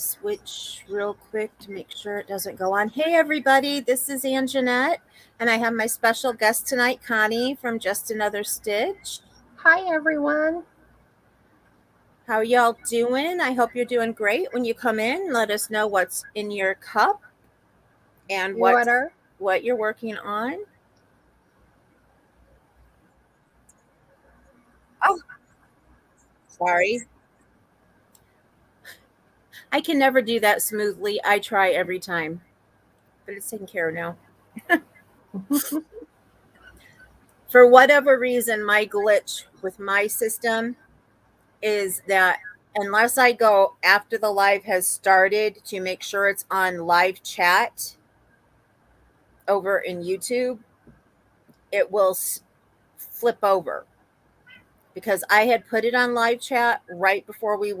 Switch real quick to make sure it doesn't go on. Hey everybody, this is Anjanette, and I have my special guest tonight, Connie from Just Another Stitch. Hi, everyone. How y'all doing? I hope you're doing great. When you come in, let us know what's in your cup and Water. what you're working on. Oh, sorry. I can never do that smoothly. I try every time, but it's taken care of now. For whatever reason, my glitch with my system is that unless I go after the live has started to make sure it's on live chat over in YouTube, it will flip over because I had put it on live chat right before we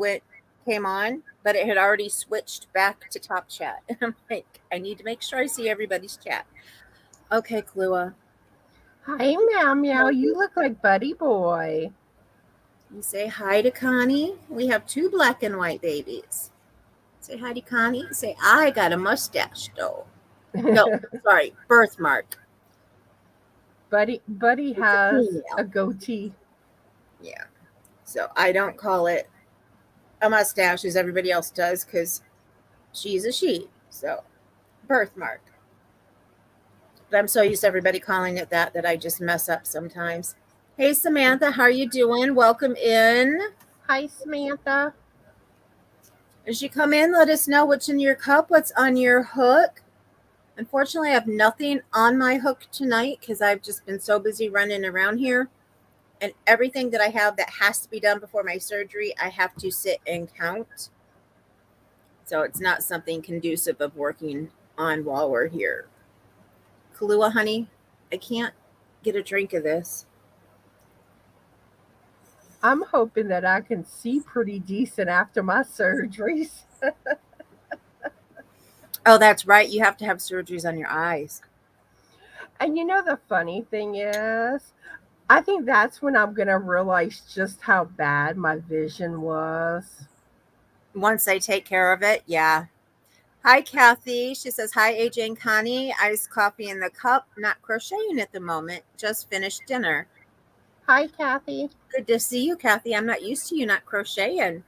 came on, but it had already switched back to top chat. And I'm like, I need to make sure I see everybody's chat. Okay, Klua. Hi, Meow Meow. You look like Buddy Boy. You say hi to Connie. We have two black and white babies. Say hi to Connie. Say, I got a mustache though. No, sorry, birthmark. Buddy It's a has a female. goatee. Yeah. So I don't call it a mustache as everybody else does because she's a she. So birthmark. But I'm so used to everybody calling it that I just mess up sometimes. Hey Samantha, how are you doing? Welcome in. Hi, Samantha. As you come in, let us know what's in your cup, what's on your hook. Unfortunately, I have nothing on my hook tonight because I've just been so busy running around here. And everything that I have that has to be done before my surgery, I have to sit and count. So it's not something conducive of working on while we're here. Kahlua, honey, I can't get a drink of this. I'm hoping that I can see pretty decent after my surgeries. Oh, that's right. You have to have surgeries on your eyes. And you know, the funny thing is, I think that's when I'm going to realize just how bad my vision was. Once I take care of it, yeah. Hi, Kathy. She says, hi, AJ and Connie. Iced coffee in the cup. Not crocheting at the moment. Just finished dinner. Hi, Kathy. Good to see you, Kathy. I'm not used to you not crocheting.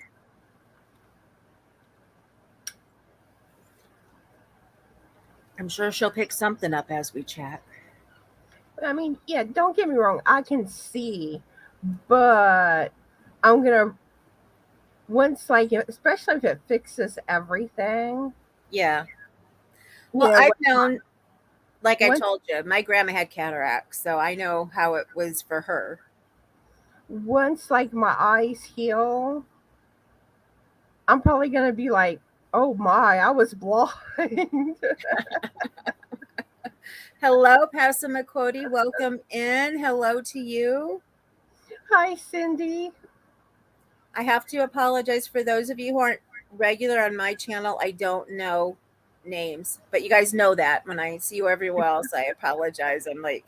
I'm sure she'll pick something up as we chat. I mean, yeah, don't get me wrong. I can see, but I'm going to, once, like, especially if it fixes everything, Yeah. you Well, know, I've known, like I once told you, my grandma had cataracts, so I know how it was for her. once like my eyes heal, I'm probably gonna be like, oh my, I was blind. Hello, Pastor McQuody. Welcome in. Hello to you. Hi, Cindy. I have to apologize for those of you who aren't regular on my channel. I don't know names, but you guys know that when I see you everywhere else, I apologize. I'm like,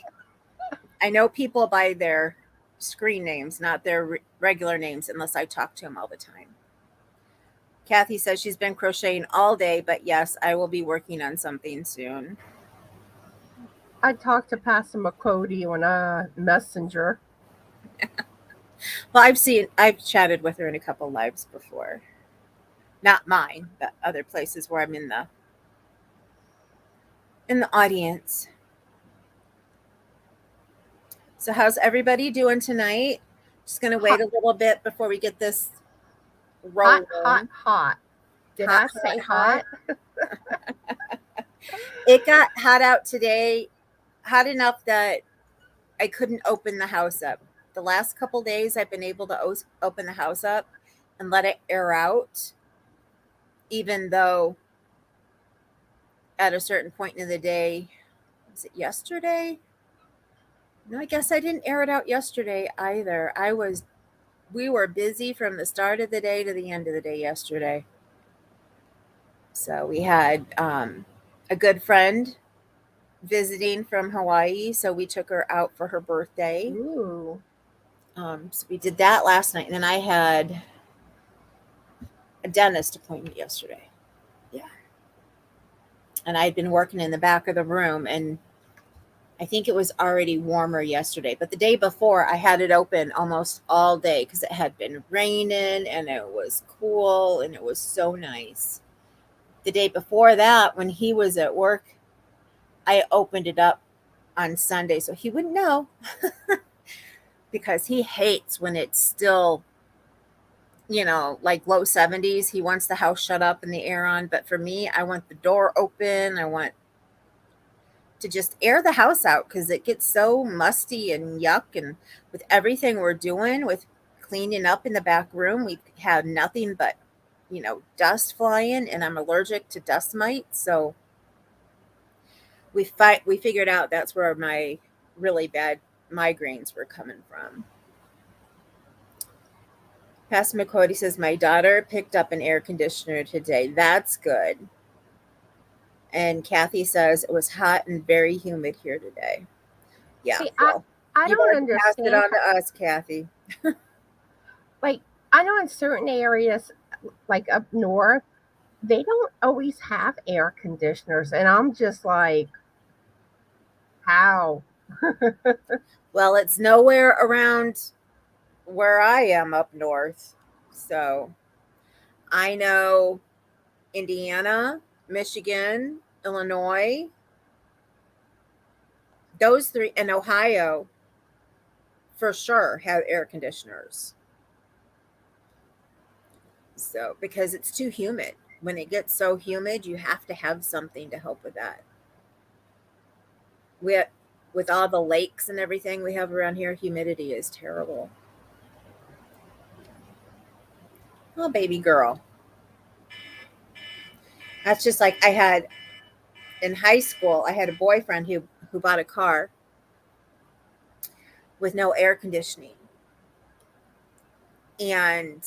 I know people by their screen names, not their regular names, unless I talk to them all the time. Kathy says she's been crocheting all day, but yes, I will be working on something soon. I talked to Pastor McCody on a messenger. Well, I've chatted with her in a couple lives before. Not mine, but other places where I'm in the audience. So how's everybody doing tonight? Just gonna wait Hot, a little bit before we get this hot, hot, rolling. hot. Did Hot, I hot, say hot. hot? It got hot out today, hot enough that I couldn't open the house up. The last couple days, I've been able to open the house up and let it air out, even though at a certain point in the day, was it yesterday? No, I guess I didn't air it out yesterday either. We were busy from the start of the day to the end of the day yesterday. So we had a good friend visiting from Hawaii, so we took her out for her birthday. Ooh. So we did that last night, and then I had a dentist appointment yesterday. Yeah. And I'd been working in the back of the room, and I think it was already warmer yesterday, but the day before I had it open almost all day because it had been raining and it was cool and it was so nice. The day before that, when he was at work, I opened it up on Sunday so he wouldn't know because he hates when it's still, like low 70s. He wants the house shut up and the air on. But for me, I want the door open. I want to just air the house out because it gets so musty and yuck. And with everything we're doing with cleaning up in the back room, we had nothing but, dust flying, and I'm allergic to dust mites. So we figured out that's where my really bad migraines were coming from. Pastor McCody says, my daughter picked up an air conditioner today. That's good. And Kathy says, it was hot and very humid here today. Yeah, See, well, I you've don't already passed it understand. on to us, Kathy. Like, I know in certain areas, like up north, they don't always have air conditioners. And I'm just like, how? Well, it's nowhere around where I am up north. So I know Indiana, Michigan, Illinois, those three, and Ohio for sure have air conditioners. So, because it's too humid. When it gets so humid, you have to have something to help with that. We, with all the lakes and everything we have around here, humidity is terrible. Oh, baby girl. That's just like I had in high school. I had a boyfriend who bought a car with no air conditioning, and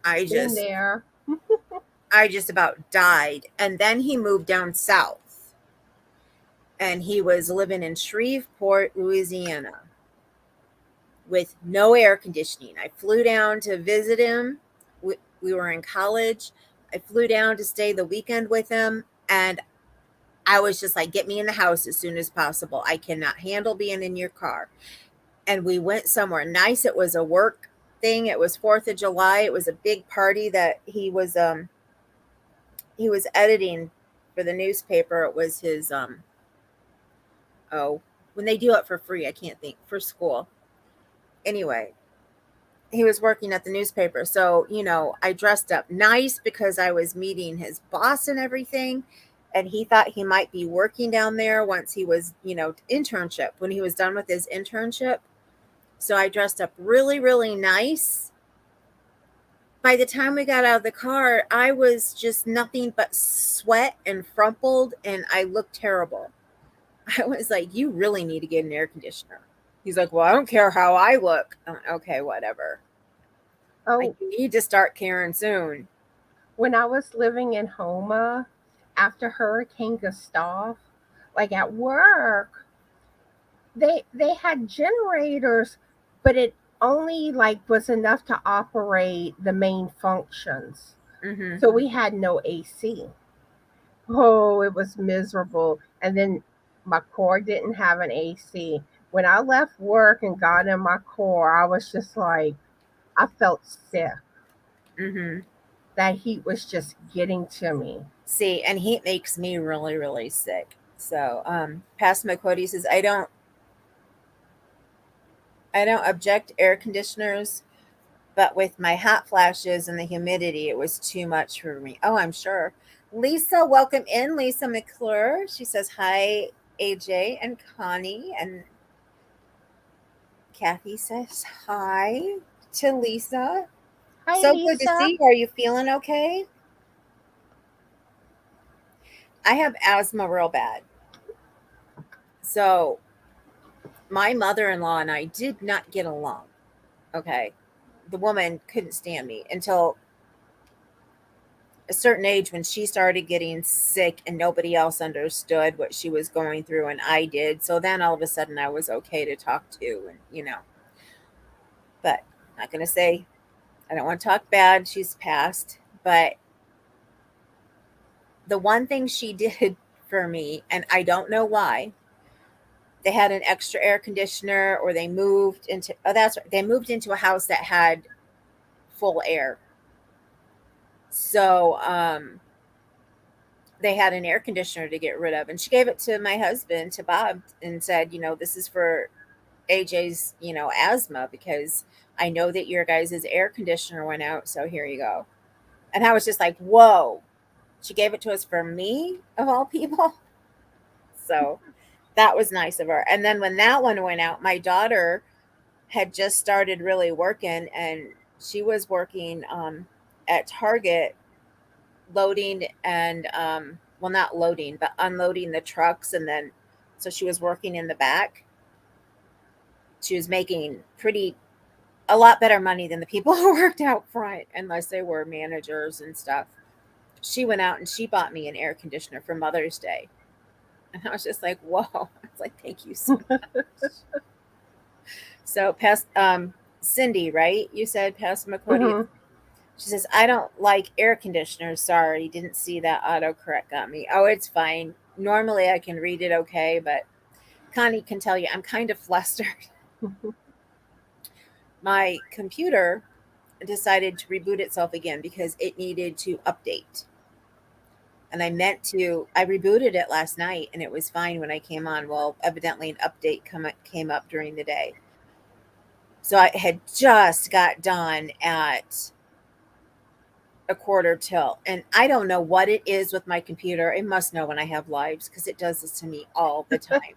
I Been just there. I just about died. And then he moved down south, and he was living in Shreveport, Louisiana, with no air conditioning. I flew down to visit him. We were in college. I flew down to stay the weekend with him, and I was just like, get me in the house as soon as possible. I cannot handle being in your car. And we went somewhere nice. It was a work thing. It was 4th of July. It was a big party that he was editing for the newspaper. It was his oh, when they do it for free, I can't think, for school. Anyway, he was working at the newspaper. So, I dressed up nice because I was meeting his boss and everything. And he thought he might be working down there once he was, internship, when he was done with his internship. So I dressed up really, really nice. By the time we got out of the car, I was just nothing but sweat and frumpled, and I looked terrible. I was like, you really need to get an air conditioner. He's like, well, I don't care how I look. Okay, whatever. Like, Oh, you need to start caring soon. when I was living in Homa after Hurricane Gustav, like at work, they had generators, but it only like was enough to operate the main functions. Mm-hmm. So we had no AC. Oh, it was miserable. And then my core didn't have an AC. When I left work and got in my core, I was just like, I felt sick. Mm-hmm. That heat was just getting to me. See, and heat makes me really, really sick. So, Pastor McCody says, I don't object air conditioners, but with my hot flashes and the humidity, it was too much for me. Oh, I'm sure. Lisa, welcome in, Lisa McClure. She says, hi, AJ and Connie. And Kathy says, hi to Lisa. Hi, So good to Lisa. see you. Are you feeling okay? I have asthma real bad. So, my mother in law and I did not get along. Okay. The woman couldn't stand me until a certain age when she started getting sick and nobody else understood what she was going through, and I did. So then all of a sudden I was okay to talk to, and but I'm not going to say, I don't want to talk bad. She's passed, but the one thing she did for me, and I don't know why, they had an extra air conditioner, or they moved into, oh, that's right, they moved into a house that had full air. So, they had an air conditioner to get rid of, and she gave it to my husband, to Bob, and said, this is for AJ's, asthma, because I know that your guys' air conditioner went out, so here you go. And I was just like, whoa, she gave it to us for me, of all people. So that was nice of her. And then when that one went out, my daughter had just started really working, and she was working at Target, loading and well, not loading, but unloading the trucks. And then, so she was working in the back. She was making a lot better money than the people who worked out front, unless they were managers and stuff. She went out and she bought me an air conditioner for Mother's Day. And I was just like, whoa. I was like, thank you so much. So past Cindy, right? You said Passamaquoddy. Hmm. She says, I don't like air conditioners. Sorry, didn't see that autocorrect got me. Oh, it's fine. Normally I can read it okay, but Connie can tell you I'm kind of flustered. My computer decided to reboot itself again because it needed to update. And I rebooted it last night and it was fine when I came on. Well, evidently an update came up during the day. So I had just got done at a quarter till, and I don't know what it is with my computer. It must know when I have lives, because it does this to me all the time.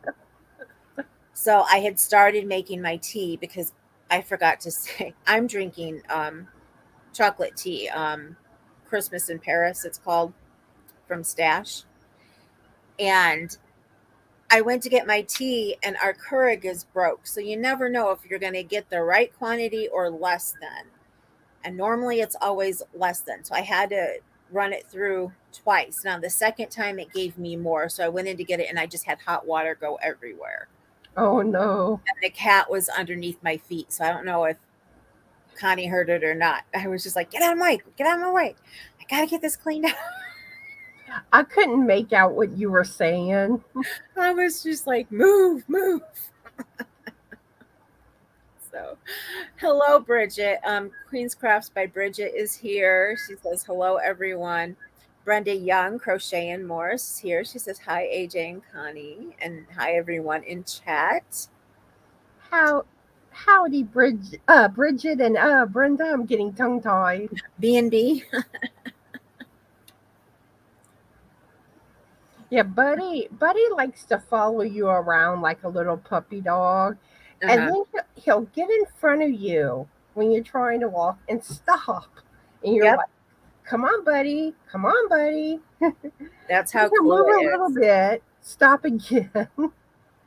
So I had started making my tea, because I forgot to say I'm drinking chocolate tea, Christmas in Paris it's called, from Stash. And I went to get my tea and our Keurig is broke, so you never know if you're going to get the right quantity or less than. And normally it's always less than. So I had to run it through twice. Now, the second time it gave me more. So I went in to get it and I just had hot water go everywhere. Oh no. And the cat was underneath my feet. So I don't know if Connie heard it or not. I was just like, get out of my way. Get out of my way. I got to get this cleaned out. I couldn't make out what you were saying. I was just like, move, move. So, hello, Bridget. Queen's Crafts by Bridget is here. She says, hello, everyone. Brenda Young, Crochet and Morse, is here. She says, hi, AJ and Connie. And hi, everyone in chat. How howdy Bridget and Brenda, I'm getting tongue tied. B&B. Yeah, Buddy likes to follow you around like a little puppy dog. And Uh-huh. then he'll get in front of you when you're trying to walk and stop. And you're Yep. like, come on, buddy. Come on, buddy. That's how He'll move Kahlua a little is. bit. Stop again.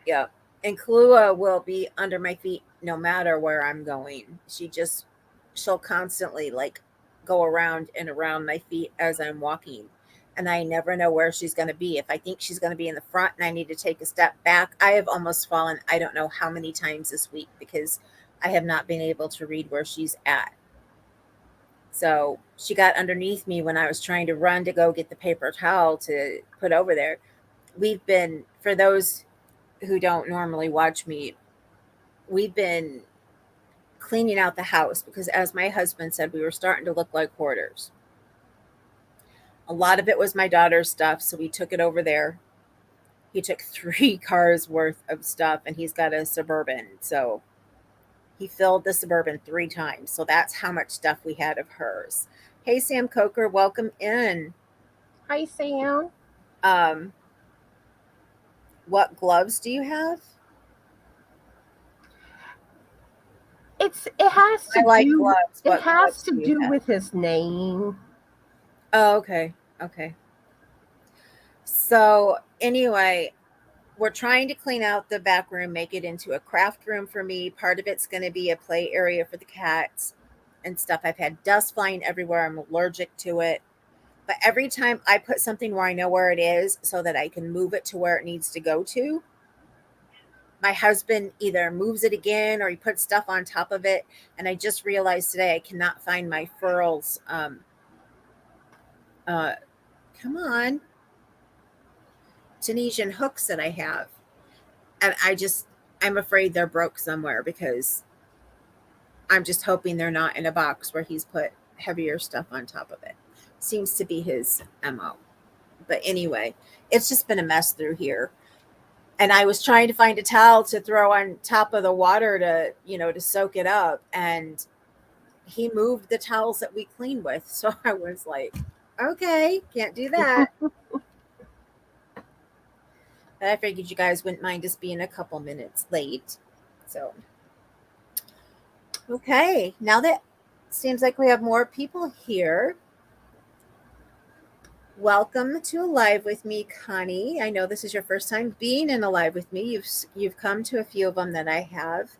Yep. And Kahlua will be under my feet no matter where I'm going. She'll constantly like go around and around my feet as I'm walking. And I never know where she's going to be. If I think she's going to be in the front and I need to take a step back, I have almost fallen, I don't know how many times this week, because I have not been able to read where she's at. So she got underneath me when I was trying to run to go get the paper towel to put over there. For those who don't normally watch me, we've been cleaning out the house because, as my husband said, we were starting to look like hoarders. A lot of it was my daughter's stuff, so we took it over there. He took 3 cars worth of stuff, and he's got a Suburban, so he filled the Suburban 3 times. So that's how much stuff we had of hers. Hey, Sam Coker, welcome in. Hi, Sam. Um, what gloves do you have? It has I to like do gloves. it What has gloves to do you do have? with his name. Oh, okay. Okay. So, anyway, we're trying to clean out the back room, make it into a craft room for me. Part of it's going to be a play area for the cats and stuff. I've had dust flying everywhere. I'm allergic to it. But every time I put something where I know where it is so that I can move it to where it needs to go to, my husband either moves it again or he puts stuff on top of it. And I just realized today I cannot find my furls. Uh, Come on. Tunisian hooks that I have. And I'm afraid they're broke somewhere because I'm just hoping they're not in a box where he's put heavier stuff on top of it. Seems to be his MO. But anyway, it's just been a mess through here. And I was trying to find a towel to throw on top of the water to soak it up. And he moved the towels that we clean with. So I was like, okay, can't do that. But I figured you guys wouldn't mind us being a couple minutes late. So, okay, now that seems like we have more people here, welcome to a live with me, Connie. I know this is your first time being in a live with me. You've come to a few of them that I have.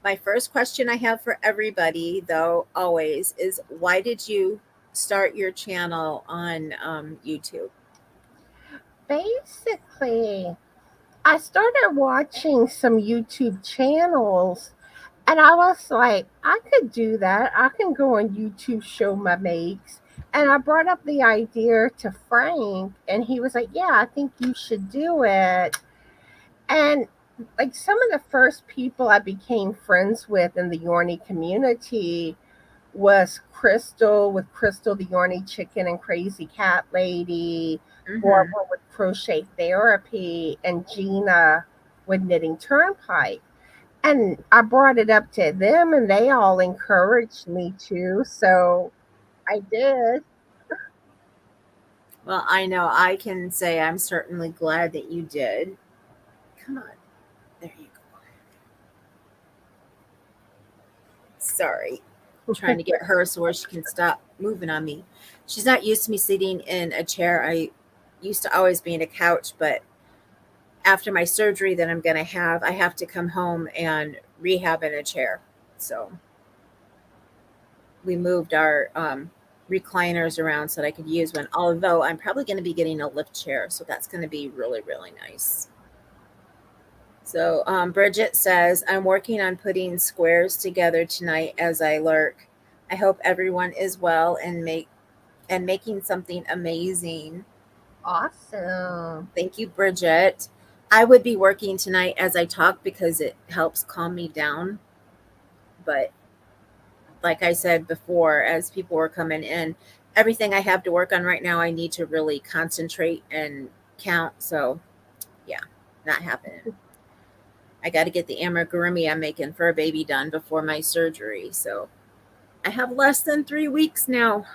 My first question I have for everybody, though, always is why did you start your channel on YouTube? Basically, I started watching some YouTube channels and I was like, I could do that. I can go on YouTube, show my makes. And I brought up the idea to Frank, and he was like, yeah, I think you should do it. And like some of the first people I became friends with in the Yarny community was Crystal with Crystal the Yarny Chicken and Crazy Cat Lady, Mm-hmm. Barbara with Crochet Therapy, and Gina with Knitting Turnpike. And I brought it up to them, and they all encouraged me to. So I did. Well, I know I can say I'm certainly glad that you did. Come on. There you go. Sorry. Trying to get her so where she can stop moving on me. She's not used to me sitting in a chair. I used to always be in a couch, but after my surgery that I'm going to have, I have to come home and rehab in a chair. So we moved our recliners around so that I could use one. Although I'm probably going to be getting a lift chair, so that's going to be really, really nice. So Bridget says, I'm working on putting squares together tonight as I lurk. I hope everyone is well and making something amazing. Awesome. Thank you, Bridget. I would be working tonight as I talk because it helps calm me down. But like I said before, as people were coming in, everything I have to work on right now, I need to really concentrate and count. So, yeah, not happening. I got to get the amigurumi I'm making for a baby done before my surgery. So, I have less than 3 weeks now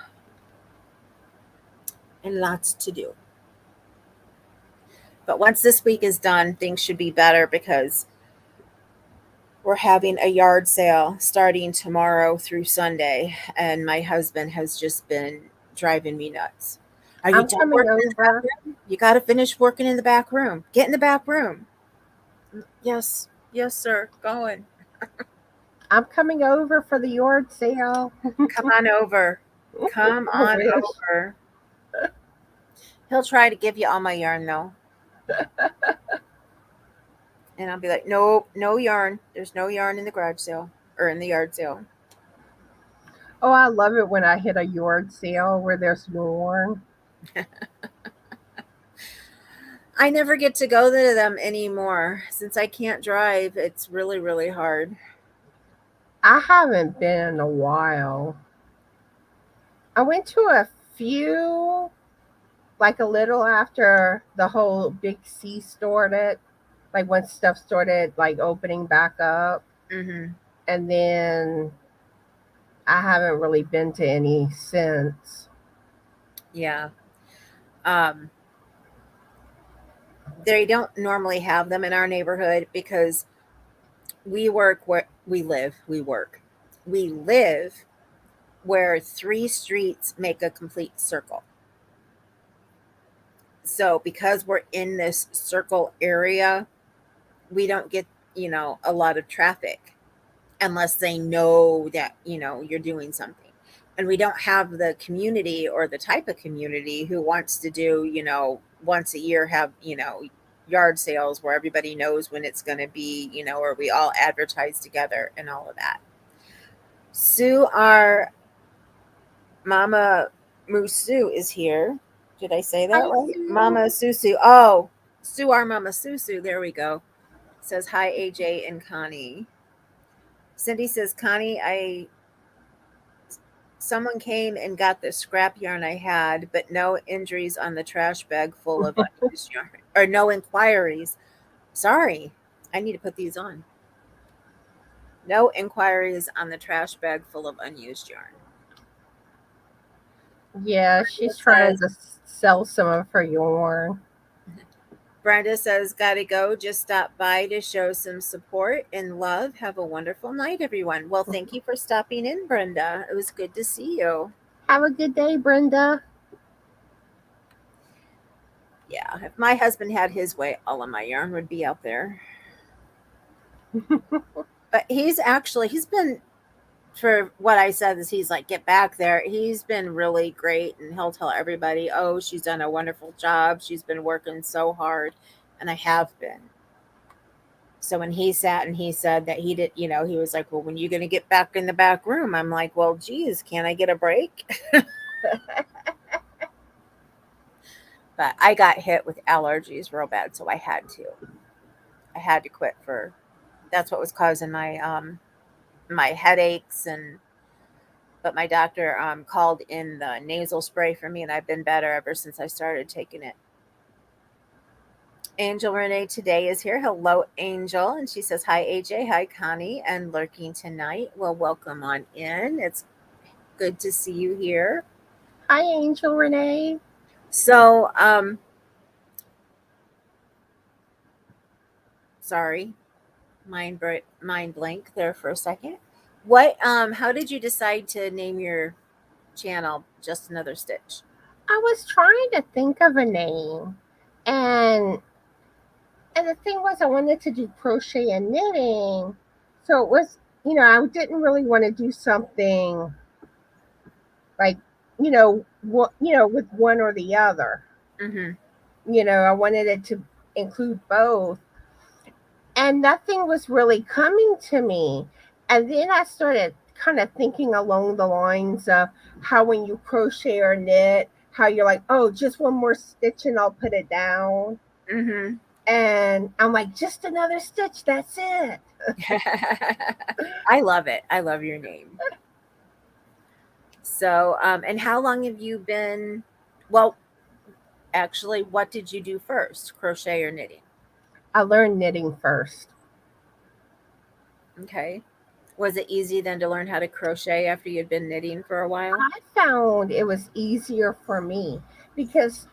and lots to do. But once this week is done, things should be better because we're having a yard sale starting tomorrow through Sunday, and my husband has just been driving me nuts. Are you I'm done coming working in the back over. room? You got to finish working in the back room. Get in the back room. Yes, yes, sir. Going. I'm coming over for the yard sale. Come on over. Come I on wish. over. He'll try to give you all my yarn though, and I'll be like, nope, no yarn. There's no yarn in the garage sale or in the yard sale. Oh, I love it when I hit a yard sale where there's yarn. I never get to go to them anymore since I can't drive. It's really, really hard. I haven't been in a while. I went to a few, like a little after the whole big C started, like when stuff started like opening back up. Hmm. And then I haven't really been to any since. Yeah. Um, they don't normally have them in our neighborhood because we work where we live. We work. We live where 3 streets make a complete circle. So because we're in this circle area, we don't get, a lot of traffic unless they know that, you're doing something. And we don't have the community or the type of community who wants to do, once a year have, yard sales where everybody knows when it's going to be, or we all advertise together and all of that. Sue, our Mama Musu is here. Did I say that Hi, right? Sue. Mama Susu. Oh, Sue our mama Susu, there we go. Says hi AJ and Connie. Cindy says, Connie, I someone came and got the scrap yarn I had, but no injuries on the trash bag full of unused yarn. Or no inquiries. Sorry. I need to put these on. No inquiries on the trash bag full of unused yarn. Yeah, she's trying to sell some of her yarn. Brenda says, gotta go. Just stop by to show some support and love. Have a wonderful night, everyone. Well, thank you for stopping in, Brenda. It was good to see you. Have a good day, Brenda. Yeah, if my husband had his way, all of my yarn would be out there. But he's been, for what I said is he's like, get back there. He's been really great, and he'll tell everybody, oh, she's done a wonderful job. She's been working so hard, and I have been. So when he sat and he said that he did, he was like, well, when you going to get back in the back room? I'm like, well, geez, can I get a break? But I got hit with allergies real bad, so I had to quit that's what was causing my headaches. But my doctor called in the nasal spray for me, and I've been better ever since I started taking it. Angel Renee today is here. Hello, Angel. And she says, hi, AJ. Hi, Connie. And lurking tonight. Well, welcome on in. It's good to see you here. Hi, Angel Renee. So, sorry, mind blank there for a second. How did you decide to name your channel Just Another Stitch? I was trying to think of a name, and the thing was, I wanted to do crochet and knitting, so it was, I didn't really want to do something like, with one or the other. Mm-hmm. I wanted it to include both, and nothing was really coming to me. And then I started kind of thinking along the lines of how when you crochet or knit, how you're like, oh, just one more stitch and I'll put it down. Mm-hmm. And I'm like, just another stitch, that's it. I love it. I love your name. So, and how long have you been? Well, actually, what did you do first, crochet or knitting? I learned knitting first. Okay. Was it easy then to learn how to crochet after you'd been knitting for a while? I found it was easier for me because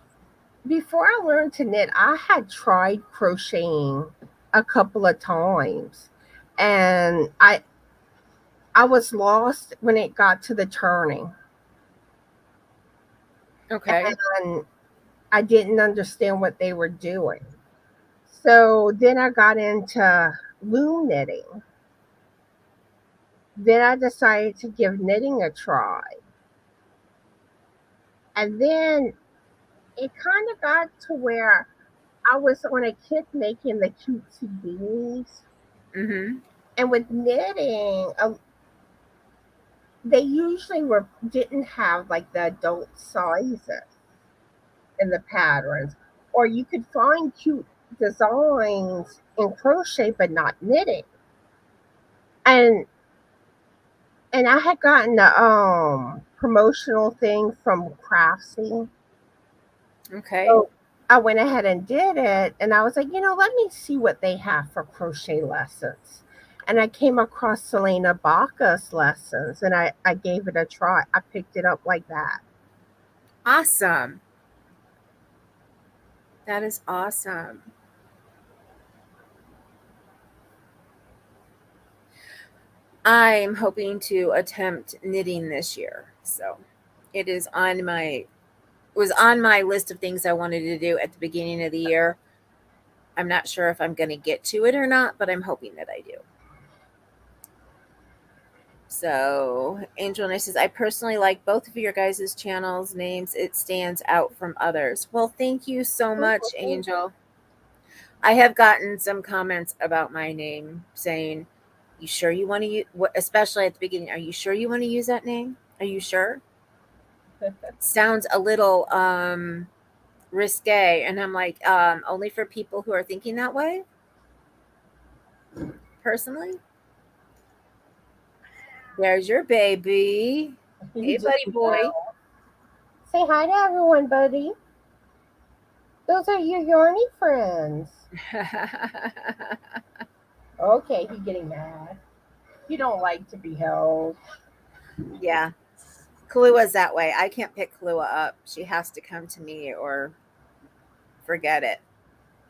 before I learned to knit, I had tried crocheting a couple of times, and I was lost when it got to the turning. Okay. And I didn't understand what they were doing. So then I got into loom knitting. Then I decided to give knitting a try. And then it kind of got to where I was on a kick making the cutesy beanies. Mm-hmm. And with knitting, they usually didn't have like the adult sizes in the patterns, or you could find cute designs in crochet but not knitting. And I had gotten a promotional thing from Craftsy. Okay. So I went ahead and did it, and I was like, let me see what they have for crochet lessons. And I came across Selena Baca's lessons, and I gave it a try. I picked it up like that. Awesome. That is awesome. I'm hoping to attempt knitting this year. So it is was on my list of things I wanted to do at the beginning of the year. I'm not sure if I'm going to get to it or not, but I'm hoping that I do. So Angel and I says, I personally like both of your guys' channels names. It stands out from others. Well, thank you so much, Angel. I have gotten some comments about my name saying, you sure you want to use, especially at the beginning, are you sure you want to use that name? Are you sure? Sounds a little risque. And I'm like, only for people who are thinking that way, personally. There's your baby. You Hey, just buddy boy. say hi to everyone, buddy. Those are your Yarny friends. Okay, he's getting mad. You don't like to be held. Yeah. Kalua's that way. I can't pick Kalua up. She has to come to me or forget it.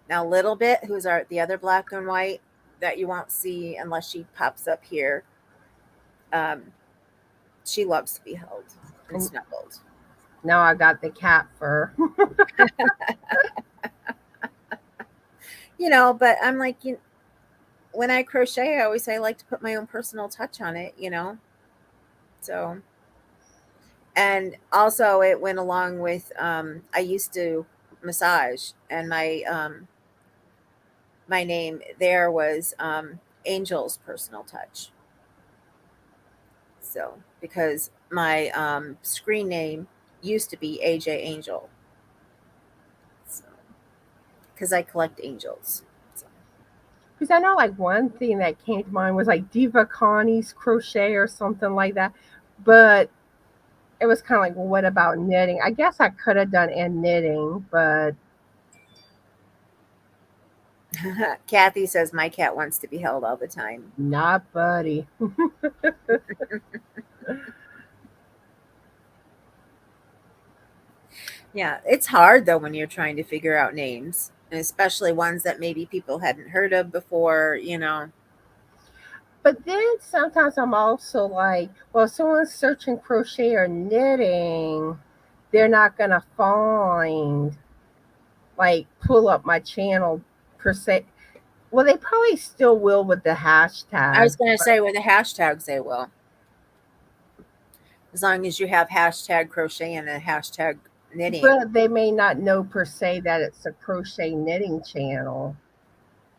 Now, Little Bit, who's the other black and white that you won't see unless she pops up here, um, she loves to be held and And snuggled. now I got the cat fur. But I'm like, when I crochet, I always say I like to put my own personal touch on it. So, and also it went along with, I used to massage, and my name there was Angel's Personal Touch. So, because my screen name used to be AJ Angel. So, because I collect angels. So. Because I know, like, one thing that came to mind was like Diva Connie's crochet or something like that. But it was kind of like, well, what about knitting? I guess I could have done and knitting, but Kathy says my cat wants to be held all the time. not Buddy. Yeah, it's hard though when you're trying to figure out names, and especially ones that maybe people hadn't heard of before. But then sometimes I'm also like, well, if someone's searching crochet or knitting, they're not going to find, like, pull up my channel per se. Well, they probably still will with the I was hashtag, going to say with the hashtags they will, as long as you have hashtag crochet and a hashtag knitting. but they may not know per se that it's a crochet knitting channel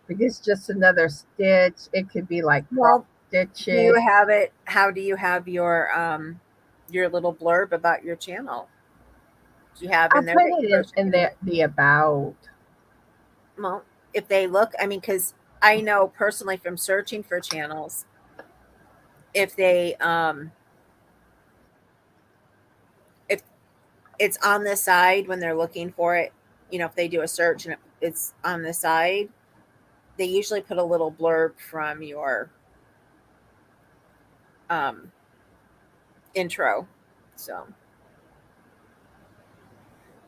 because it's just another stitch. It could be like cross Well, do stitching. you have it? How do you have your little blurb about your channel? Do you have I in there put that you it crochet in and knit? the about. Well, if they look, I mean, because I know personally from searching for channels, if they if it's on the side when they're looking for it, if they do a search and it's on the side, they usually put a little blurb from your um intro. So,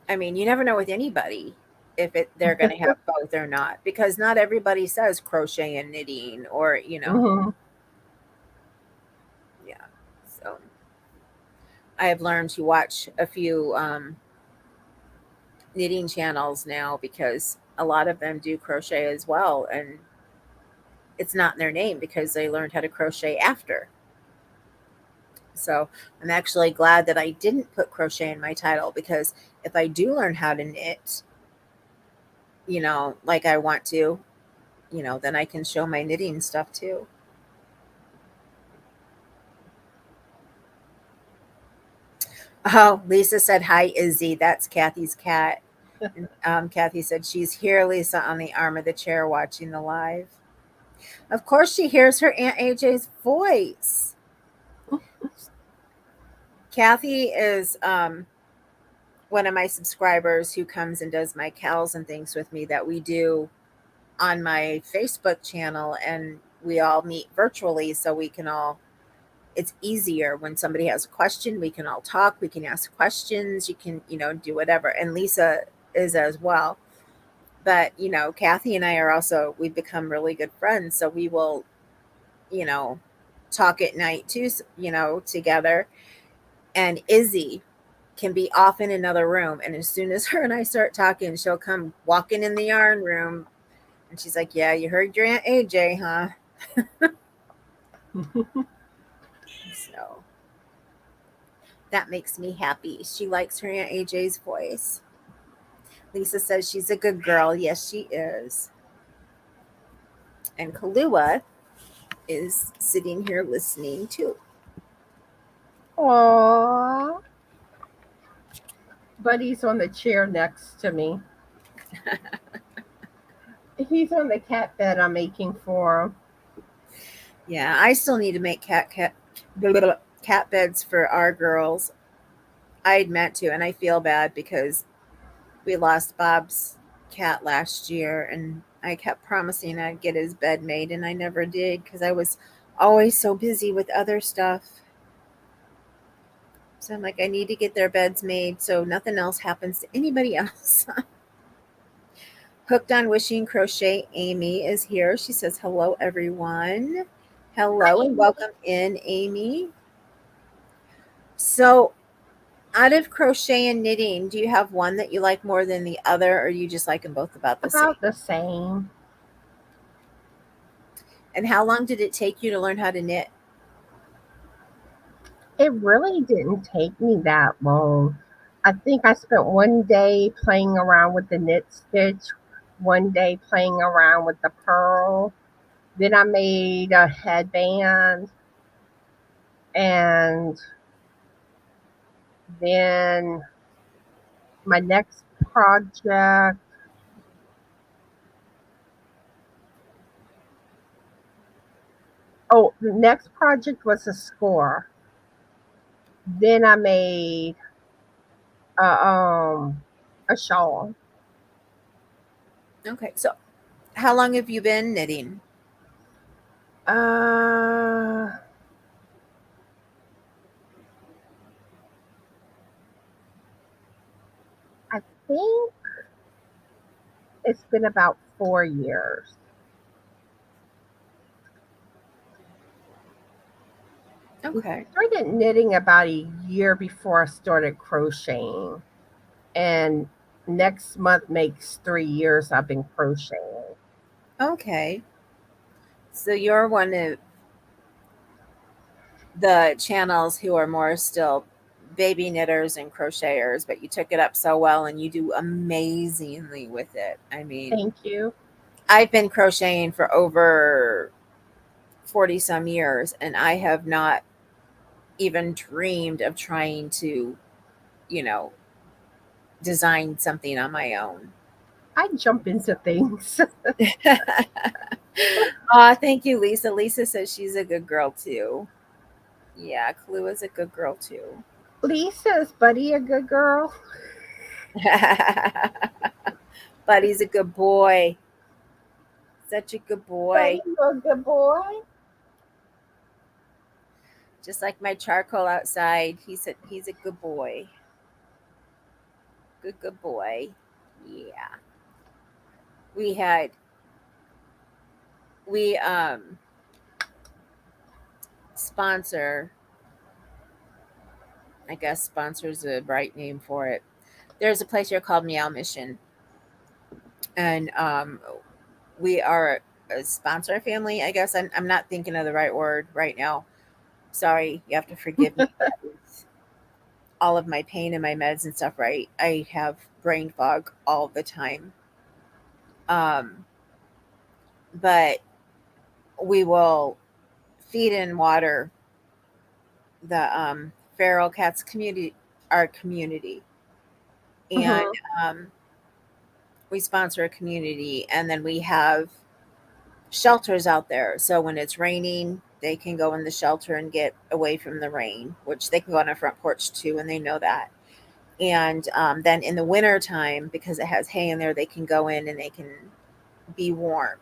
I mean, you never know with anybody if they're going to have both or not, because not everybody says crochet and knitting, or Hmm. yeah. So I have learned to watch a few knitting channels now, because a lot of them do crochet as well, and it's not in their name because they learned how to crochet after. So I'm actually glad that I didn't put crochet in my title, because if I do learn how to knit, like I want to, then I can show my knitting stuff too. Oh, Lisa said, hi, Izzy. That's Kathy's cat. And Kathy said, she's here, Lisa, on the arm of the chair watching the live. Of course, she hears her Aunt AJ's voice. Kathy is one of my subscribers who comes and does my cows and things with me that we do on my Facebook channel, and we all meet virtually, so we can all, it's easier when somebody has a question, we can all talk, we can ask questions, you can, do whatever. And Lisa is as well. But, Kathy and I are also, we've become really good friends, so we will, you know, talk at night too, together. And Izzy can be off in another room, and as soon as her and I start talking, she'll come walking in the yarn room, and she's like, yeah, you heard your Aunt AJ, huh? So that makes me happy. She likes her Aunt AJ's voice. Lisa says she's a good girl. Yes, she is. And Kalua is sitting here listening too. Aww. Buddy's on the chair next to me. He's on the cat bed I'm making for him. Yeah, I still need to make blah, blah, blah, cat beds for our girls. I had meant to, and I feel bad because we lost Bob's cat last year, and I kept promising I'd get his bed made, and I never did because I was always so busy with other stuff. So I'm like, I need to get their beds made so nothing else happens to anybody else. Hooked on Wishing Crochet Amy is here. She says, hello, everyone. Hello and welcome in, Amy. So, out of crochet and knitting, do you have one that you like more than the other, or you just like them both about the same? About the same. And how long did it take you to learn how to knit? It really didn't take me that long. I think I spent one day playing around with the knit stitch, one day playing around with the purl. Then I made a headband, and then my next project, oh, the next project was a score. Then I made a, a shawl. Okay, so how long have you been knitting? Uh, I think it's been about 4 years. Okay. I started knitting about a year before I started crocheting. And next month makes 3 years I've been crocheting. Okay. So you're one of the channels who are more still baby knitters and crocheters, but you took it up so well and you do amazingly with it. I mean, Thank you. I've been crocheting for over 40 some years and I have not even dreamed of trying to, you know, design something on my own. I jump into things. Aw, thank you, Lisa. Lisa says she's a good girl too. Yeah, Clue is a good girl too. Lisa, is Buddy a good girl? But he's a good boy. Such a good Buddy, boy. you a good boy? Just like my charcoal outside. He's a good boy. Good boy. Yeah. We had we sponsor, I guess sponsor's a right name for it. There's a place here called Meow Mission. And we are a sponsor family, I guess. I'm not thinking of the right word right now. Sorry, you have to forgive me. With all of my pain and my meds and stuff, right? I have brain fog all the time. Um, but we will feed and water the feral cats community, our community, and Hmm. um, we sponsor a community, and then we have shelters out there. So when it's raining, they can go in the shelter and get away from the rain, which they can go on a front porch too, and they know that. And then in the winter time, because it has hay in there, they can go in and they can be warm.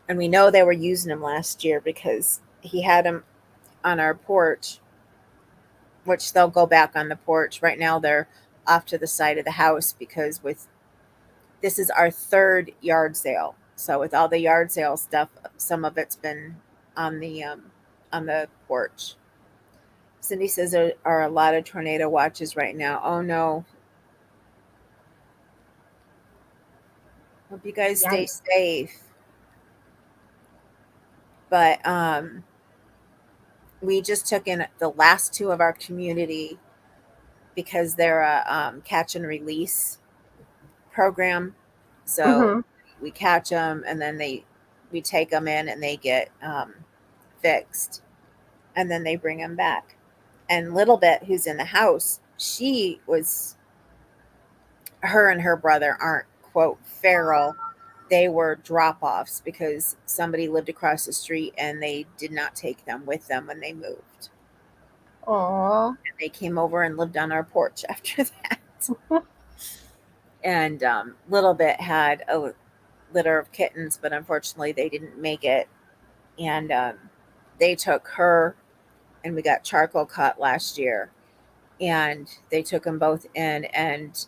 And we know they were using them last year because he had them on our porch, which they'll go back on the porch. Right now, they're off to the side of the house because with this is our third yard sale. So with all the yard sale stuff, some of it's been on the porch. Cindy says there are a lot of tornado watches right now. Oh no. Hope you guys stay Yikes. safe. But we just took in the last two of our community because they're a catch and release program. So Hmm. we catch them and then we take them in and they get fixed and then they bring them back. And Little Bit, who's in the house, she was her and her brother aren't, quote, feral. They were drop offs because somebody lived across the street and they did not take them with them when they moved. Aw. And they came over and lived on our porch after that. And Little Bit had a litter of kittens, but unfortunately they didn't make it. And they took her, and we got charcoal cut last year. And they took them both in, and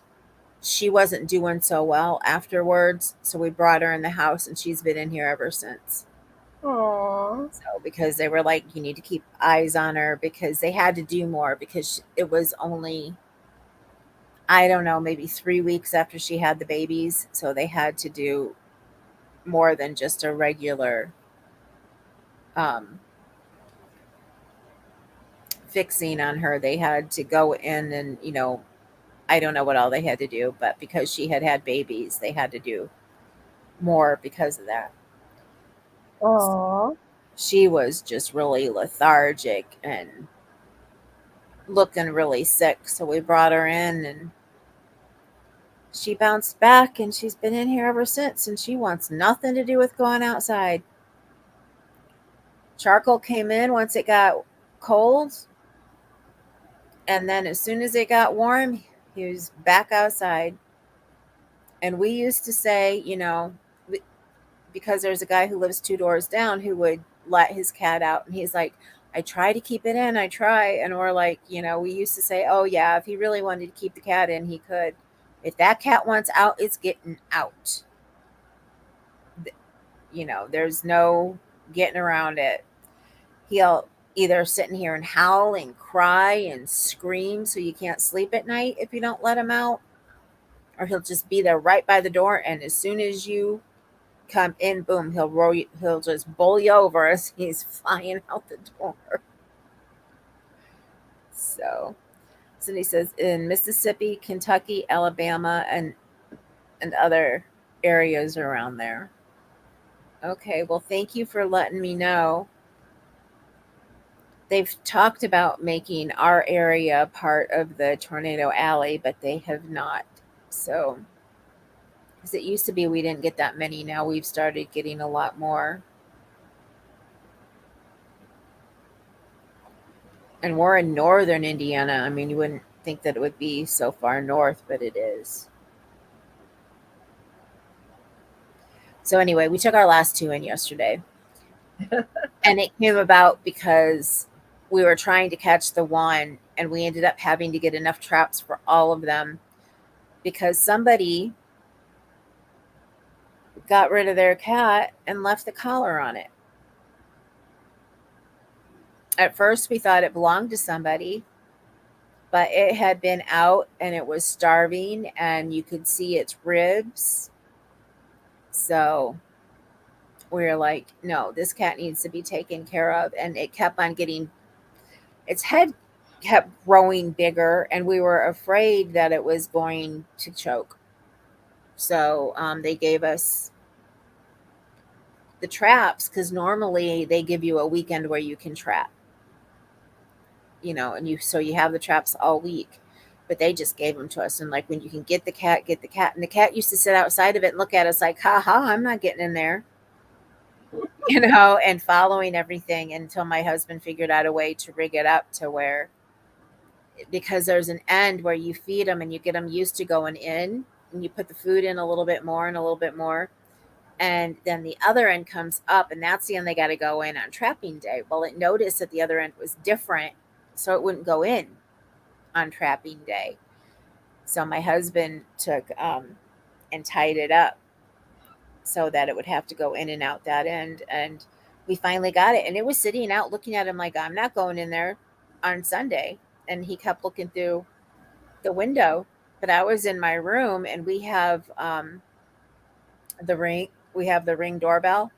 she wasn't doing so well afterwards. So we brought her in the house, and she's been in here ever since. Aw. So because they were like, you need to keep eyes on her because they had to do more because it was only, I don't know, maybe 3 weeks after she had the babies. So they had to do more than just a regular um, fixing on her. They had to go in and, I don't know what all they had to do, but because she had had babies, they had to do more because of that. Aw. She was just really lethargic and looking really sick. So we brought her in and she bounced back and she's been in here ever since. And she wants nothing to do with going outside. Charcoal came in once it got cold. And then as soon as it got warm, he was back outside. And we used to say, because there's a guy who lives 2 doors down who would let his cat out. And he's like, I try to keep it in. I try. And we're like, we used to say, oh, yeah, if he really wanted to keep the cat in, he could. If that cat wants out, it's getting out. There's no getting around it. He'll either sit in here and howl and cry and scream so you can't sleep at night if you don't let him out, or he'll just be there right by the door. And as soon as you come in, boom, he'll just bowl you over as he's flying out the door. So he says in Mississippi, Kentucky, Alabama, and other areas around there. Okay, well, thank you for letting me know. They've talked about making our area part of the tornado alley, but they have not. So, because it used to be we didn't get that many, now we've started getting a lot more. And we're in northern Indiana. I mean, you wouldn't think that it would be so far north, but it is. So anyway, we took our last 2 in yesterday. And it came about because we were trying to catch the one, and we ended up having to get enough traps for all of them because somebody got rid of their cat and left the collar on it. At first, we thought it belonged to somebody, but it had been out and it was starving, and you could see its ribs. So we were like, no, this cat needs to be taken care of. And it kept on getting, its head kept growing bigger, and we were afraid that it was going to choke. So they gave us the traps because normally they give you a weekend where you can trap, and you have the traps all week. But they just gave them to us, and like when you can get the cat, and the cat used to sit outside of it and look at us like, ha ha, I'm not getting in there. And following everything until my husband figured out a way to rig it up to where, because there's an end where you feed them and you get them used to going in, and you put the food in a little bit more and a little bit more. And then the other end comes up, and that's the end they got to go in on trapping day. Well, it noticed that the other end was different, so it wouldn't go in on trapping day. So my husband took and tied it up so that it would have to go in and out that end. And we finally got it. And it was sitting out looking at him like, I'm not going in there on Sunday. And he kept looking through the window. But I was in my room, and we have the ring doorbell.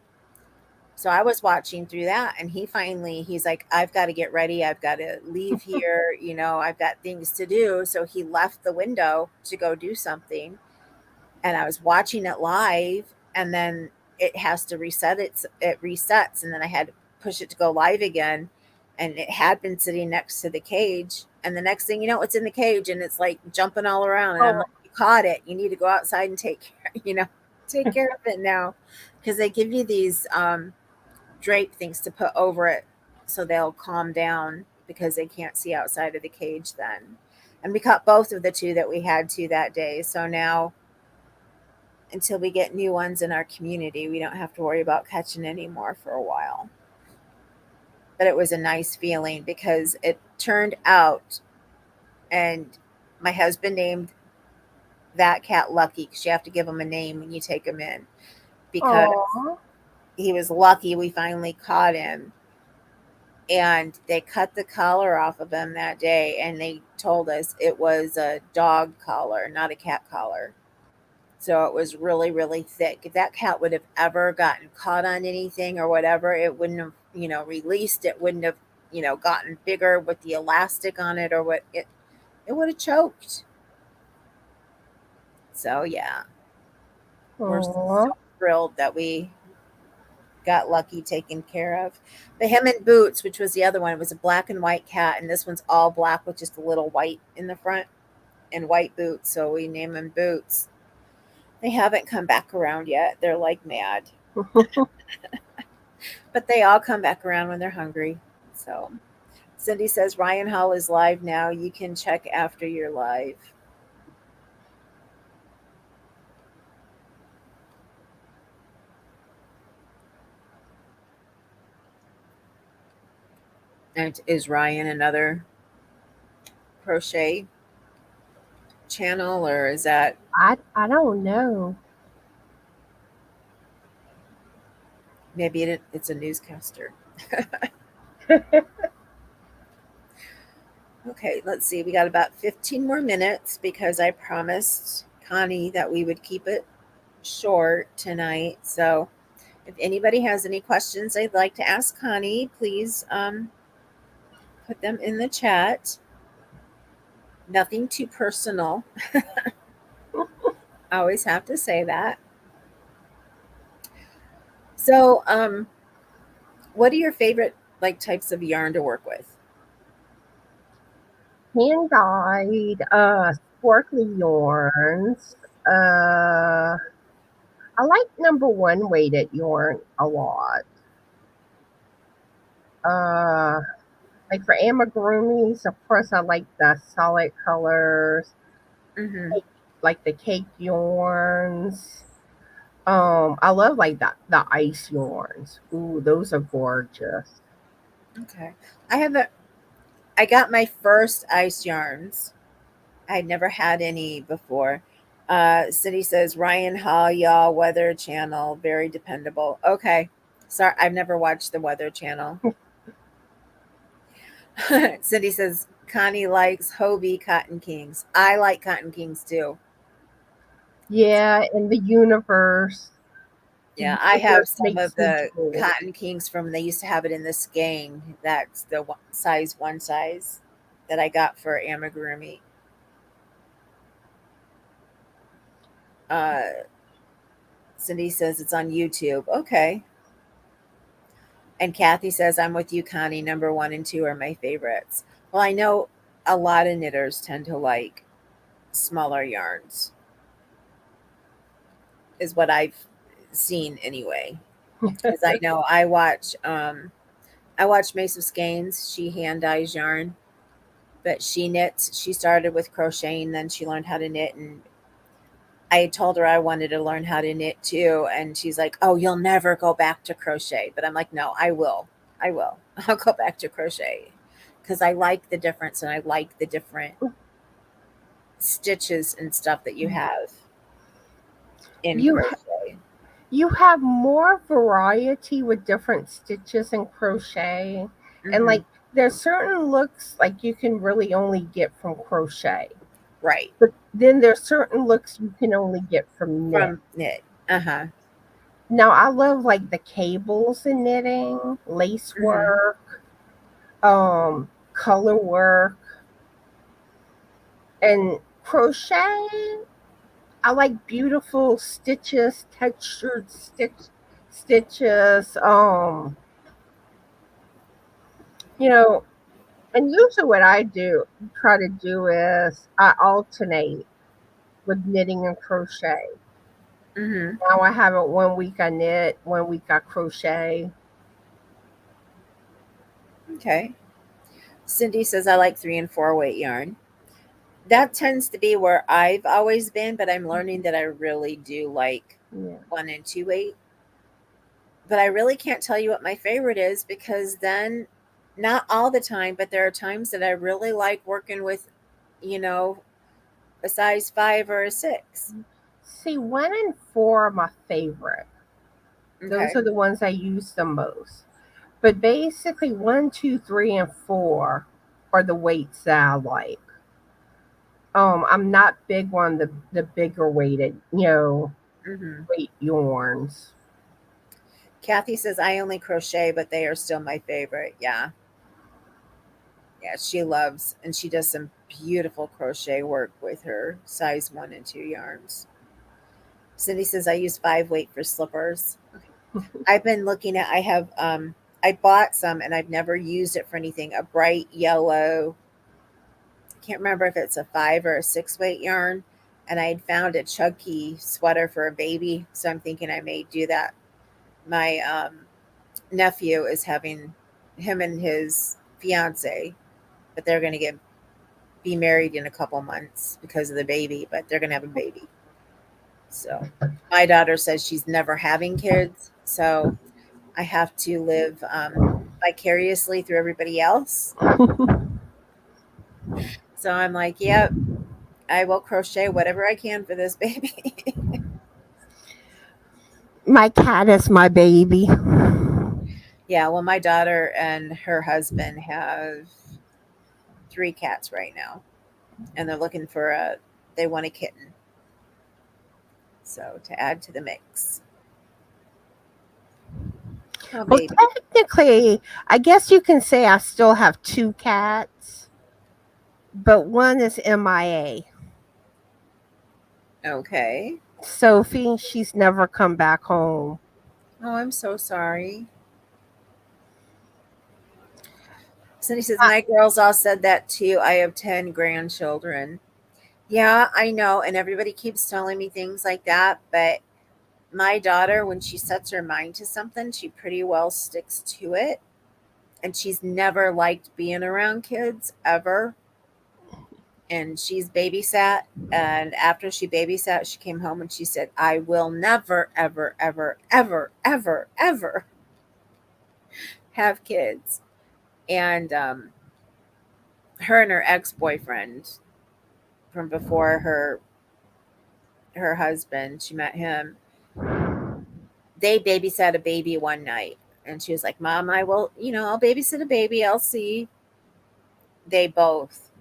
So I was watching through that, and he's like, I've got to get ready. I've got to leave here. I've got things to do. So he left the window to go do something. And I was watching it live, and then it has to reset. It resets. And then I had to push it to go live again. And it had been sitting next to the cage. And the next thing you know, it's in the cage and it's like jumping all around. And I'm Oh, like, caught it. You need to go outside and take care, take care of it now, because they give you these drape things to put over it so they'll calm down because they can't see outside of the cage then. And we caught both of the two that we had to that day. So now, until we get new ones in our community, we don't have to worry about catching any more for a while. But it was a nice feeling because it turned out, and my husband named that cat Lucky, because you have to give him a name when you take him in, because Oh, he was lucky we finally caught him. And they cut the collar off of him that day, and they told us it was a dog collar, not a cat collar. So it was really, really thick. If that cat would have ever gotten caught on anything or whatever, it wouldn't have, released. It wouldn't have, gotten bigger with the elastic on it, or what it would have choked. So yeah, we're so oh. thrilled that we got Lucky taken care of. But him and Boots, which was the other one, it was a black and white cat, and this one's all black with just a little white in the front and white boots. So we name him Boots. They haven't come back around yet. They're like mad, but they all come back around when they're hungry. So Cindy says Ryan Hall is live now. You can check after you're live. And is Ryan another crochet channel, or is that I don't know. maybe it's a newscaster? Okay, let's see. We got about 15 more minutes because I promised Connie that we would keep it short tonight. So if anybody has any questions they'd like to ask Connie, please put them in the chat. Nothing too personal. I always have to say that. So, what are your favorite like types of yarn to work with? Hand dyed, sparkly yarns. I like number one weighted yarn a lot. Uh, like for amigurumis, of course, I like the solid colors, Mm-hmm. like the cake yarns. I love like the ice yarns. Ooh, those are gorgeous. Okay. I have a. I got my first ice yarns. I had never had any before. City says Ryan Hall, y'all, Weather Channel, very dependable. Okay. Sorry, I've never watched the Weather Channel. Cindy says Connie likes Hobie Cotton Kings. I like Cotton Kings too. Yeah, in the universe. The Yeah, I have universe some of makes me the drool. Cotton Kings from they used to have it in the skein. That's the size one size that I got for amigurumi. Uh, Cindy says it's on YouTube. Okay. And Kathy says, I'm with you, Connie. Number one and two are my favorites. Well, I know a lot of knitters tend to like smaller yarns, is what I've seen anyway. Because I know I watch Mesa Skeins. She hand dyes yarn, but she knits. She started with crocheting, then she learned how to knit. And I told her I wanted to learn how to knit too. And she's like, oh, you'll never go back to crochet. But I'm like, no, I will. I will. I'll go back to crochet because I like the difference and I like the different stitches and stuff that you have in You crochet. you have more variety with different stitches in crochet, and Hmm. like there's certain looks like you can really only get from crochet, Right. but then there's certain looks you can only get from knit. From knit. Uh huh. Now I love like the cables in knitting, lace Hmm. work, color work, and crochet. I like beautiful stitches, textured stitches. You know, and usually what I do try to do is I alternate. with knitting and crochet. Mm-hmm. Now I have it 1 week I knit, 1 week I crochet. Okay. Cindy says I like 3 and 4 weight yarn. That tends to be where I've always been, but I'm learning that I really do like Yeah. 1 and 2 weight. But I really can't tell you what my favorite is because then, not all the time, but there are times that I really like working with, you know, a size 5 or a 6. See, 1 and 4 are my favorite. Those Okay. are the ones I use the most. But basically, 1, 2, 3, and 4 are the weights that I like. I'm not big on the bigger weighted, Mm-hmm. weight yarns. Kathy says I only crochet, but they are still my favorite. Yeah. Yeah, she loves, and she does some beautiful crochet work with her size 1 and 2 yarns. Cindy says I use 5 weight for slippers. I've been looking at, I bought some and I've never used it for anything. A bright yellow, I can't remember if it's a 5 or a 6 weight yarn. And I had found a chunky sweater for a baby. So I'm thinking I may do that. My nephew is having, him and his fiance, but they're going to be married in a couple months because of the baby, but they're going to have a baby. So my daughter says she's never having kids. So I have to live vicariously through everybody else. So I'm like, yep, I will crochet whatever I can for this baby. My cat is my baby. Yeah, well, my daughter and her husband have 3 cats right now, and they're looking for they want a kitten. So to add to the mix. Oh, Well, baby. technically, I guess you can say I still have 2 cats, but one is MIA. Okay. Sophie, she's never come back home. Oh, I'm so sorry. Cindy says, I, my girls all said that too. I have 10 grandchildren. Yeah, I know. And everybody keeps telling me things like that. But my daughter, when she sets her mind to something, she pretty well sticks to it. And she's never liked being around kids ever. And she's babysat. And after she babysat, she came home and she said, I will never, ever, ever, ever, ever, ever have kids. And her and her ex boyfriend from before her husband, she met him, they babysat a baby one night. And she was like, Mom, I will, I'll babysit a baby. I'll see. They both,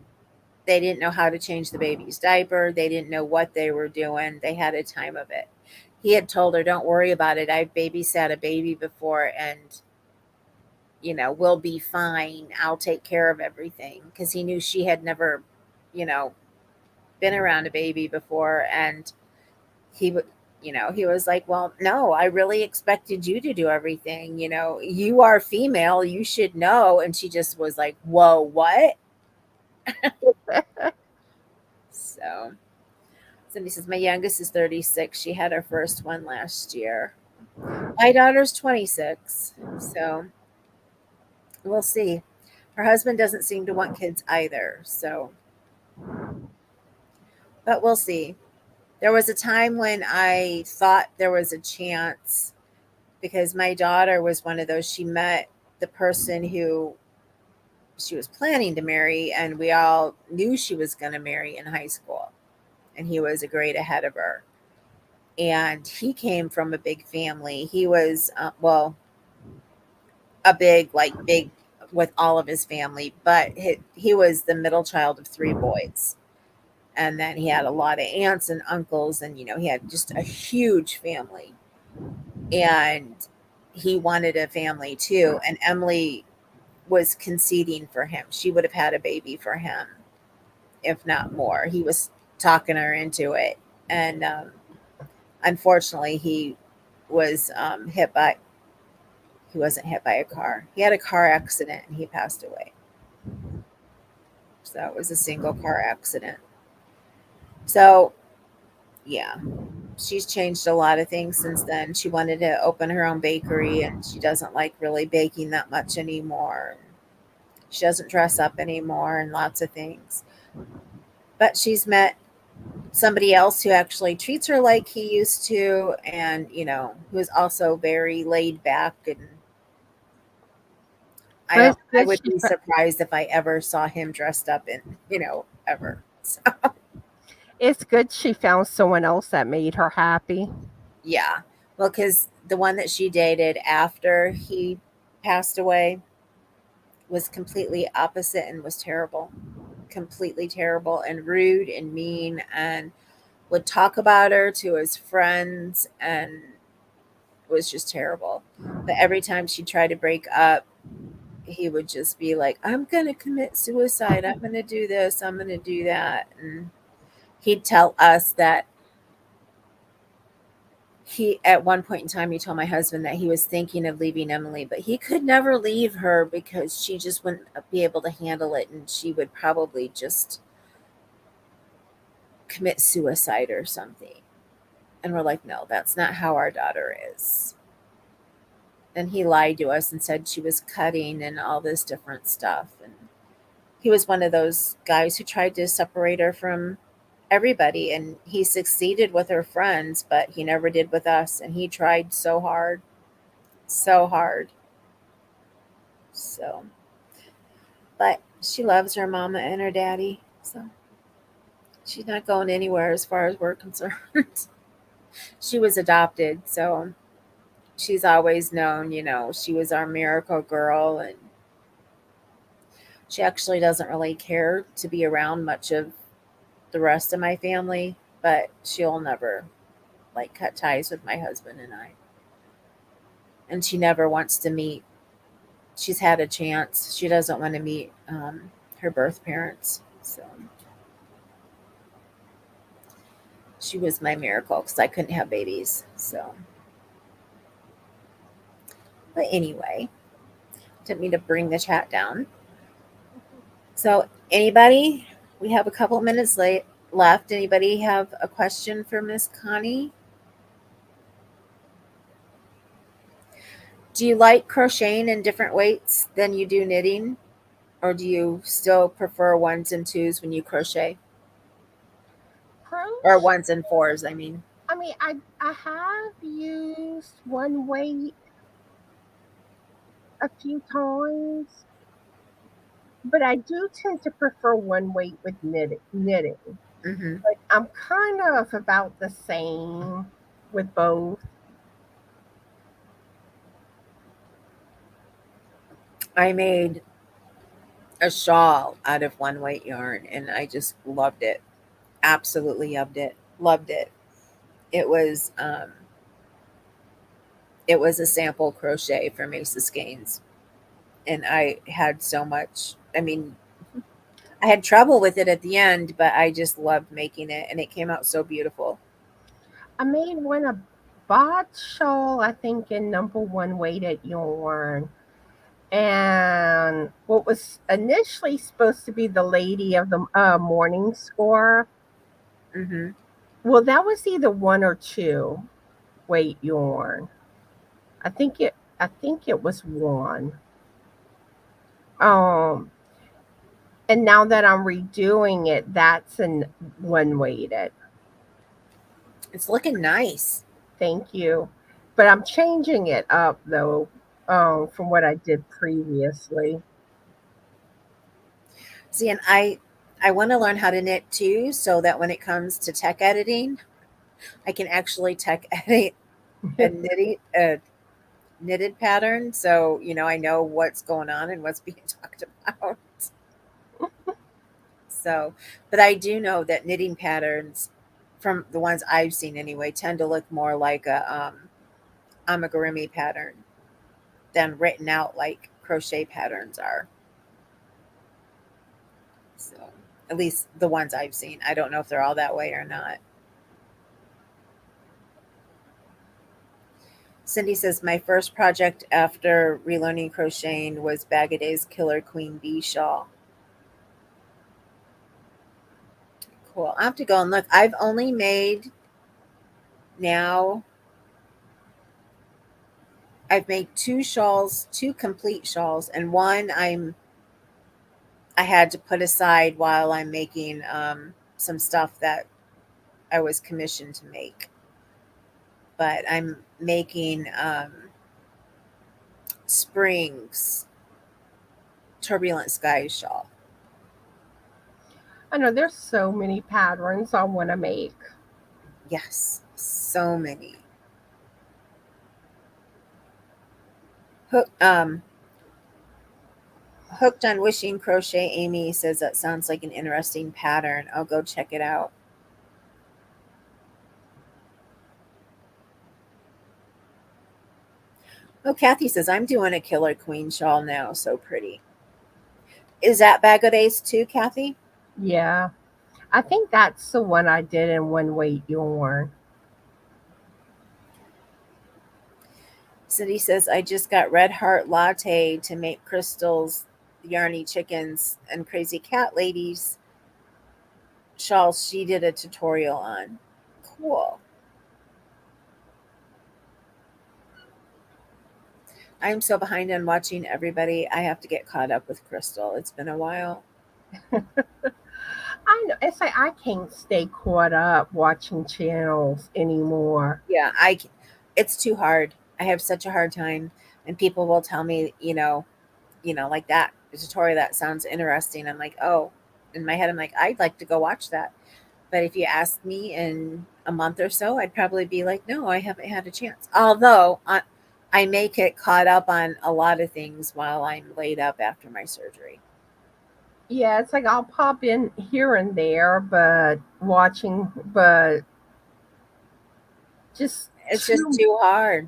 they didn't know how to change the baby's diaper. They didn't know what they were doing. They had a time of it. He had told her, Don't worry about it. I've babysat a baby before and, we'll be fine. I'll take care of everything. Because he knew she had never, you know, been around a baby before. And he would, he was like, Well, no, I really expected you to do everything. You are female, you should know. And she just was like, Whoa, what? So Cindy says, My youngest is 36. She had her first one last year. My daughter's 26. So we'll see. Her husband doesn't seem to want kids either. So, but we'll see. There was a time when I thought there was a chance because my daughter was one of those. She met the person who she was planning to marry, and we all knew she was going to marry in high school. And he was a grade ahead of her. And he came from a big family. He was, a big, like big with all of his family, but he was the middle child of 3 boys. And then he had a lot of aunts and uncles, and, he had just a huge family. And he wanted a family too. And Emily was conceding for him. She would have had a baby for him, if not more. He was talking her into it. And unfortunately, was hit by, he wasn't hit by a car. He had a car accident and he passed away. So it was a single car accident. So yeah, she's changed a lot of things since then. She wanted to open her own bakery, and she doesn't like really baking that much anymore. She doesn't dress up anymore and lots of things. But she's met somebody else who actually treats her like he used to, and who is also very laid back, and I But don't it's I good would she be surprised if I ever saw him dressed up in, ever. So, found someone else that made her happy. yeah. Well, cuz the one that she dated after he passed away was completely opposite and was terrible. Completely terrible and rude and mean, and would talk about her to his friends, and was just terrible. But every time she tried to break up, he would just be like, I'm going to commit suicide. I'm going to do this. I'm going to do that. And he'd tell us that at one point in time, he told my husband that he was thinking of leaving Emily, but he could never leave her because she just wouldn't be able to handle it. And she would probably just commit suicide or something. And we're like, no, that's not how our daughter is. And he lied to us and said she was cutting and all this different stuff. And he was one of those guys who tried to separate her from everybody, and he succeeded with her friends, but he never did with us, and he tried so hard, so hard. So, but she loves her mama and her daddy, so she's not going anywhere as far as we're concerned. She was adopted, so she's always known, she was our miracle girl, and she actually doesn't really care to be around much of the rest of my family, but she'll never like cut ties with my husband and I. And she never wants to meet. She's had a chance. She doesn't want to meet her birth parents. So she was my miracle because I couldn't have babies. So, but anyway, didn't mean to bring the chat down. So, anybody? We have a couple minutes left. Anybody have a question for Miss Connie? Do you like crocheting in different weights than you do knitting? Or do you still prefer ones and twos when you crochet? Or Crochet. ones and fours, I mean. I have used one weight a few times, but I do tend to prefer one weight with knitting. Hmm. But I'm kind of about the same with both. I made a shawl out of one weight yarn, and I just loved it. Absolutely loved it. Loved it. It was um it was a sample crochet from Mesa Skeins, and I had so much. I mean, I had trouble with it at the end, but I just loved making it, and it came out so beautiful. I made one a bot shawl, I think, in number one weighted yarn. And what was initially supposed to be the Lady of the Morning Score, Hmm. well, that was either one or two weight yarn. I think it was one. Um, and now that I'm redoing it, that's an one weighted. It's looking nice. Thank you. But I'm changing it up though, from what I did previously. See, and I want to learn how to knit too, so that when it comes to tech editing, I can actually tech edit a knitted pattern, so I know what's going on and what's being talked about. So, but I do know that knitting patterns, from the ones I've seen anyway, tend to look more like a amigurumi pattern than written out like crochet patterns are. So, at least the ones I've seen. I don't know if they're all that way or not. Cindy says, my first project after relearning crocheting was Bagaday's Killer Queen Bee shawl. Cool. I have to go and look. I've only made now I've made two shawls, two complete shawls, and one I had to put aside while I'm making some stuff that I was commissioned to make. But I'm making Spring's Turbulent Skies shawl. I know there's so many patterns I want to make. Yes, so many. Hook, Hooked on Wishing Crochet Amy says that sounds like an interesting pattern. I'll go check it out. Oh, Kathy says, I'm doing a Killer Queen shawl now. So pretty. Is that Bag of Days too, Kathy? Yeah, I think that's the one I did in one weight yarn. Cindy says, I just got Red Heart Latte to make Crystal's Yarny Chickens and Crazy Cat Ladies shawls she did a tutorial on. Cool. I'm so behind on watching everybody. I have to get caught up with Crystal. It's been a while. I know it's like I can't stay caught up watching channels anymore. Yeah, it's too hard. I have such a hard time, and people will tell me, like that a tutorial that sounds interesting. I'm like, oh, in my head, I'm like, I'd like to go watch that. But if you asked me in a month or so, I'd probably be like, no, I haven't had a chance. Although I may get caught up on a lot of things while I'm laid up after my surgery. Yeah, it's like I'll pop in here and there, but watching, but just It's just too. too hard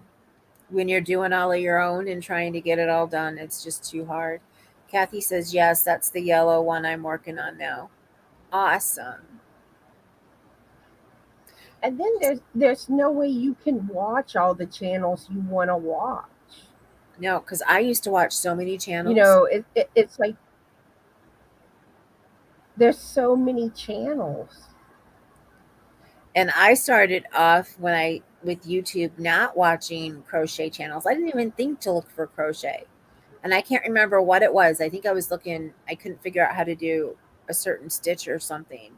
when you're doing all of your own and trying to get it all done. It's just too hard. Kathy says, yes, that's the yellow one I'm working on now. Awesome. And then there's no way you can watch all the channels you want to watch. No, because I used to watch so many You channels. know, it's like there's so many channels. And I started off with YouTube not watching crochet channels. I didn't even think to look for crochet. And I can't remember what it was. I think I was looking, I couldn't figure out how to do a certain stitch or something.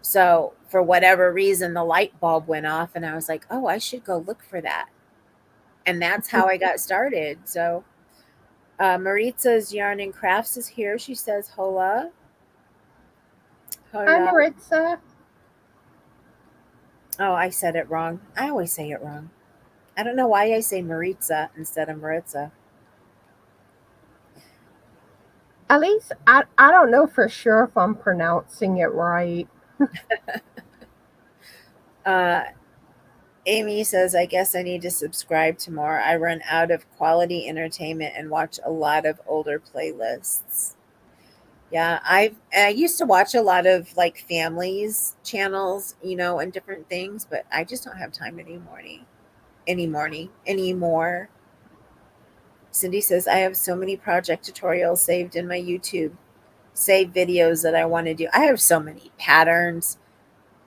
So for whatever reason, the light bulb went off, and I was like, oh, I should go look for that. And that's how I got started. So Maritza's Yarn and Crafts is here. She says, hola. Hi, Hola. Maritza. Oh, I said it wrong. I always say it wrong. I don't know why I say Maritza instead of Maritza. At least I don't know for sure if I'm pronouncing it right. Uh, Amy says, I guess I need to subscribe to more. I run out of quality entertainment and watch a lot of older playlists. Yeah, I used to watch a lot of like families channels, and different things, but I just don't have time anymore. Cindy says, I have so many project tutorials saved in my YouTube, save videos that I want to do. I have so many patterns,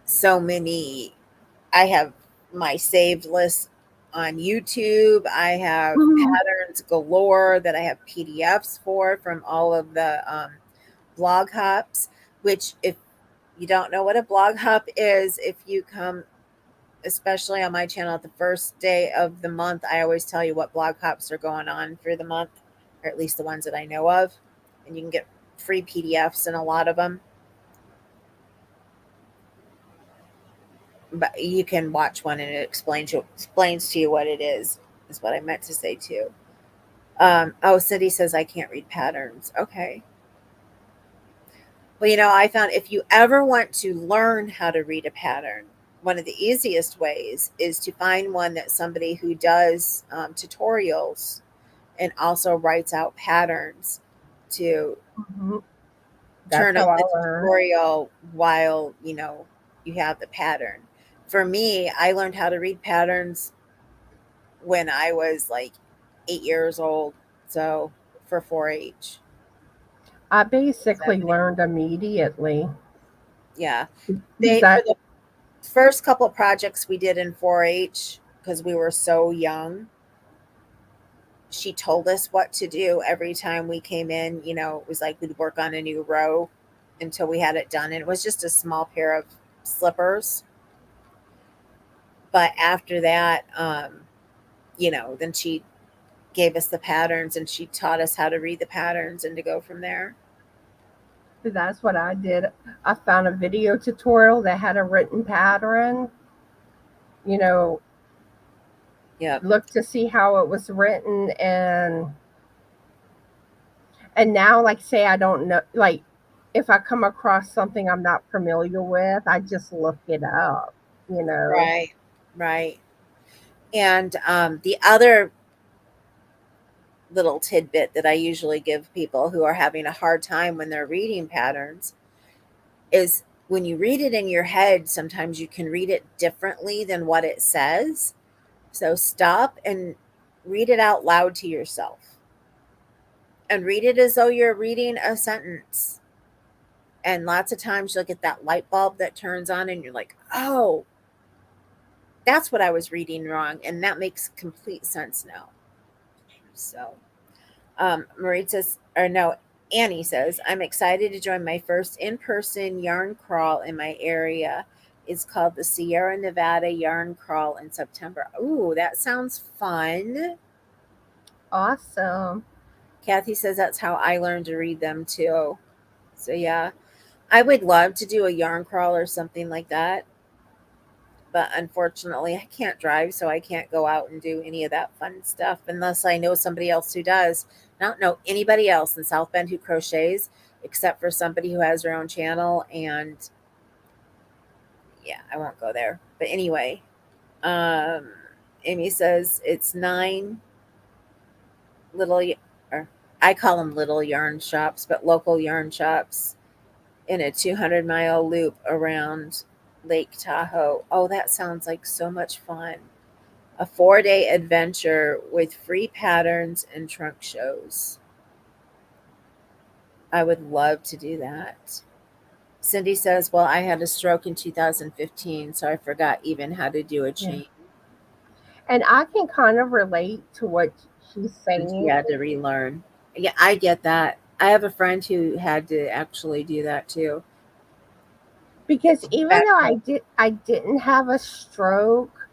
so many. I have my saved list on YouTube. I have patterns galore that I have PDFs for from all of the blog hops, which, if you don't know what a blog hop is, if you come, especially on my channel, at the first day of the month, I always tell you what blog hops are going on for the month, or at least the ones that I know of. And you can get free PDFs in a lot of them. But you can watch one and it explains to you what it is what I meant to say too. Oh, Cindy says I can't read patterns. Okay. Well, I found if you ever want to learn how to read a pattern, one of the easiest ways is to find one that somebody who does tutorials and also writes out patterns to Mhm. That's turn on how I the learn. tutorial while you have the pattern. For me, I learned how to read patterns when I was like 8 years old. So for 4-H, I seven, basically learned immediately yeah, because they for that the First couple projects we did in 4-H, because we were so young, she told us what to do every time we came in. It was like we'd work on a new row until we had it done. And it was just a small pair of slippers. But after that, then she gave us the patterns and she taught us how to read the patterns and to go from there. That's what I did. I found a video tutorial that had a written pattern, you know, Yep. look to see how it was written, and now, like, say I don't know, like, if I come across something I'm not familiar with, I just look it up, you know. Right. Right. And the other little tidbit that I usually give people who are having a hard time when they're reading patterns is when you read it in your head, sometimes you can read it differently than what it says. So stop and read it out loud to yourself and read it as though you're reading a sentence. And lots of times you'll get that light bulb that turns on and you're like, oh, that's what I was reading wrong. And that makes complete sense now. So Marie says, or no, Annie says, I'm excited to join my first in person yarn crawl in my area. It's called the Sierra Nevada Yarn Crawl in September. Ooh, that sounds fun. Awesome. Kathy says that's how I learned to read them too. So, yeah, I would love to do a yarn crawl or something like that. But unfortunately, I can't drive, so I can't go out and do any of that fun stuff unless I know somebody else who does. I don't know anybody else in South Bend who crochets except for somebody who has their own channel. And yeah, I won't go there. But anyway, um, Amy says it's 9 little, or I call them little yarn shops, but local yarn shops in a 200-mile loop around Lake Tahoe. Oh, that sounds like so much fun. A 4-day adventure with free patterns and trunk shows. I would love to do that. Cindy says, well, I had a stroke in 2015, so I forgot even how to do a Yeah. chain. And I can kind of relate to what she's And she saying had to relearn. Yeah, I get that. I have a friend who had to actually do that too. because even Back though home. I didn't have a stroke,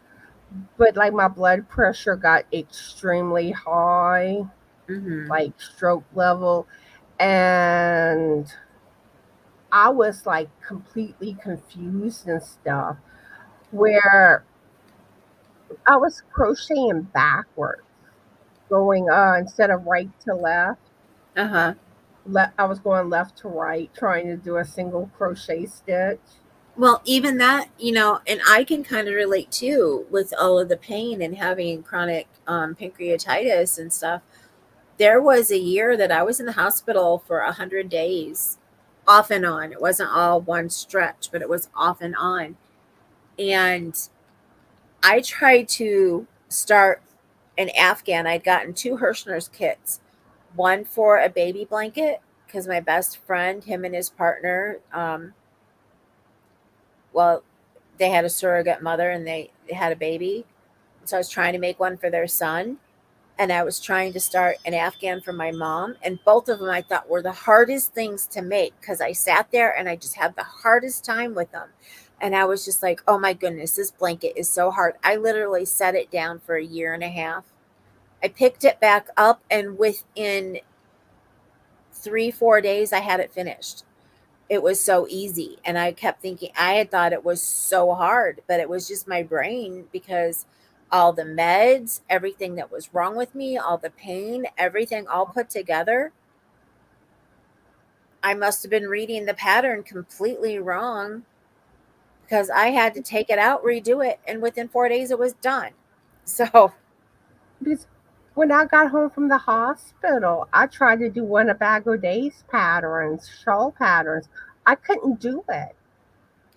but like my blood pressure got extremely high, Mm-hmm. like stroke level, and I was like completely confused and stuff, where I was crocheting backwards, going instead of right to left. Uh-huh. I was going left to right, trying to do a single crochet stitch. Well, even that, and I can kind of relate too with all of the pain and having chronic pancreatitis and stuff. There was a year that I was in the hospital for 100 days, off and on. It wasn't all one stretch, but it was off and on. And I tried to start an Afghan. I'd gotten 2 Hirschner's kits, one for a baby blanket, because my best friend, him and his partner, well, they had a surrogate mother and they had a baby. So I was trying to make one for their son. And I was trying to start an Afghan for my mom. And both of them I thought were the hardest things to make because I sat there and I just had the hardest time with them. And I was just like, oh my goodness, this blanket is so hard. I literally set it down for a year and a half. I picked it back up, and within 3, 4 days, I had it finished. It was so easy. And I kept thinking, I had thought it was so hard, but it was just my brain because all the meds, everything that was wrong with me, all the pain, everything all put together. I must have been reading the pattern completely wrong because I had to take it out, redo it, and within 4 days it was done. So, Because when I got home from the hospital, I tried to do one of Days patterns, shawl patterns. I couldn't do it.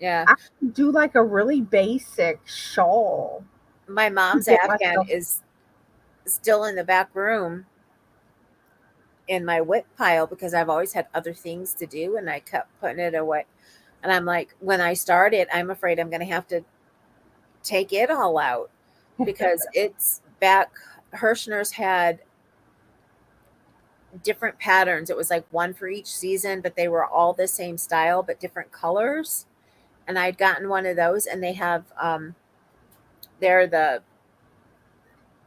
yeah, I could do like a really basic shawl my to mom's get Afghan myself. is still in the back room in my WIP pile because I've always had other things to do and I kept putting it away. And I'm like, when I start it, I'm afraid I'm going to have to take it all out because it's back. Hirschner's had different patterns. It was like one for each season, but they were all the same style, but different colors. And I'd gotten one of those, and they have, they're the,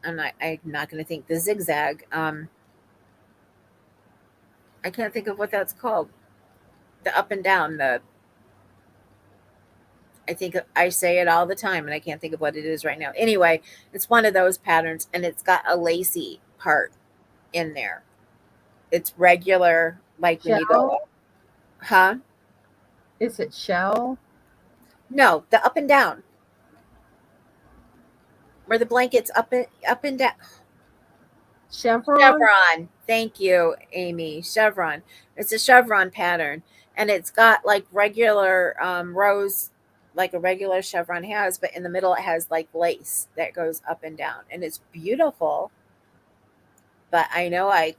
I'm not going to think the zigzag. I can't think of what that's called. The up and down, I think I say it all the time and I can't think of what it is right now. Anyway, it's one of those patterns and it's got a lacy part in there. It's regular, like when you go, Shell? huh? Is it shell? No, the up and down, where the blanket's up and down. Chevron? Chevron. Thank you, Amy. Chevron. It's a chevron pattern, and it's got like regular rows, like a regular chevron has, but in the middle it has like lace that goes up and down, and it's beautiful. But I know I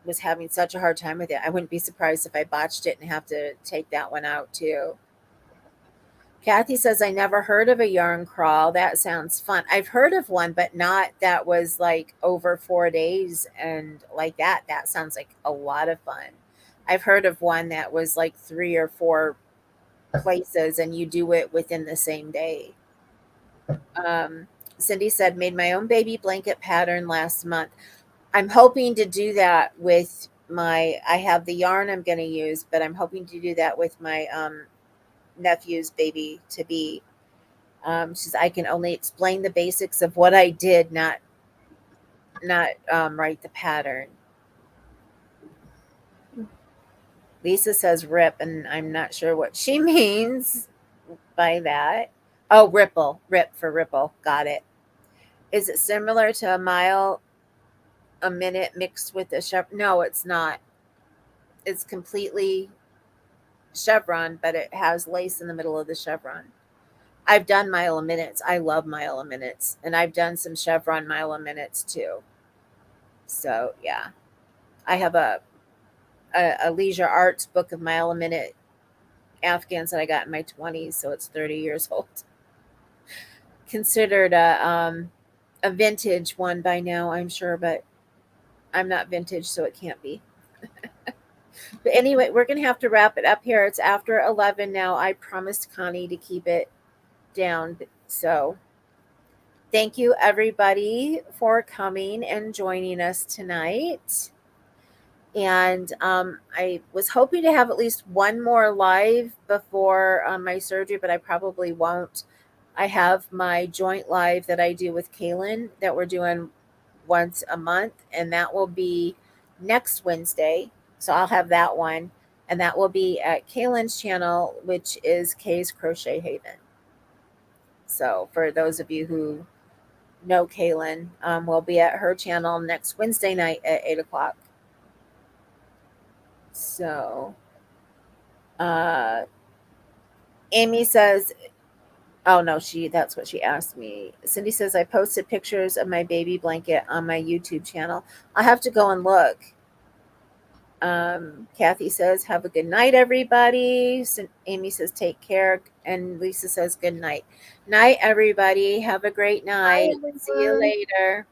was having such a hard time with it. I wouldn't be surprised if I botched it and have to take that one out too. Kathy says, I never heard of a yarn crawl. That sounds fun. I've heard of one, but not that was like over 4 days and like that. That sounds like a lot of fun. I've heard of one that was like 3 or 4 places and you do it within the same day. Um, Cindy said, made my own baby blanket pattern last month. I'm hoping to do that with I have the yarn I'm going to use, but I'm hoping to do that with my nephew's baby to be. She says, I can only explain the basics of what I did, not write the pattern. Lisa says rip, and I'm not sure what she means by that. Oh, ripple, rip for ripple. Got it. Is it similar to a mile a minute mixed with a chevron? No, it's not. It's completely chevron, but it has lace in the middle of the chevron. I've done mile a minutes. I love mile a minutes, and I've done some chevron mile a minutes too. So yeah, I have a leisure arts book of mile a minute Afghans that I got in my 20s, so it's 30 years old. Considered a vintage one by now, I'm sure, but I'm not vintage, so it can't be. But anyway, we're going to have to wrap it up here. It's after 11 now. I promised Connie to keep it down. So thank you, everybody, for coming and joining us tonight. And I was hoping to have at least one more live before my surgery, but I probably won't. I have my joint live that I do with Kaylin that we're doing once a month, and that will be next Wednesday. So I'll have that one, and that will be at Kaylin's channel, which is Kay's Crochet Haven. So for those of you who know Kaylin, we'll be at her channel next Wednesday night at 8 o'clock. So Amy says, oh no, that's what she asked me. Cindy says, I posted pictures of my baby blanket on my YouTube channel. I'll have to go and look. Kathy says, have a good night, everybody. Amy says, take care. And Lisa says, good night. Night, everybody. Have a great night. Bye, See you everyone. later.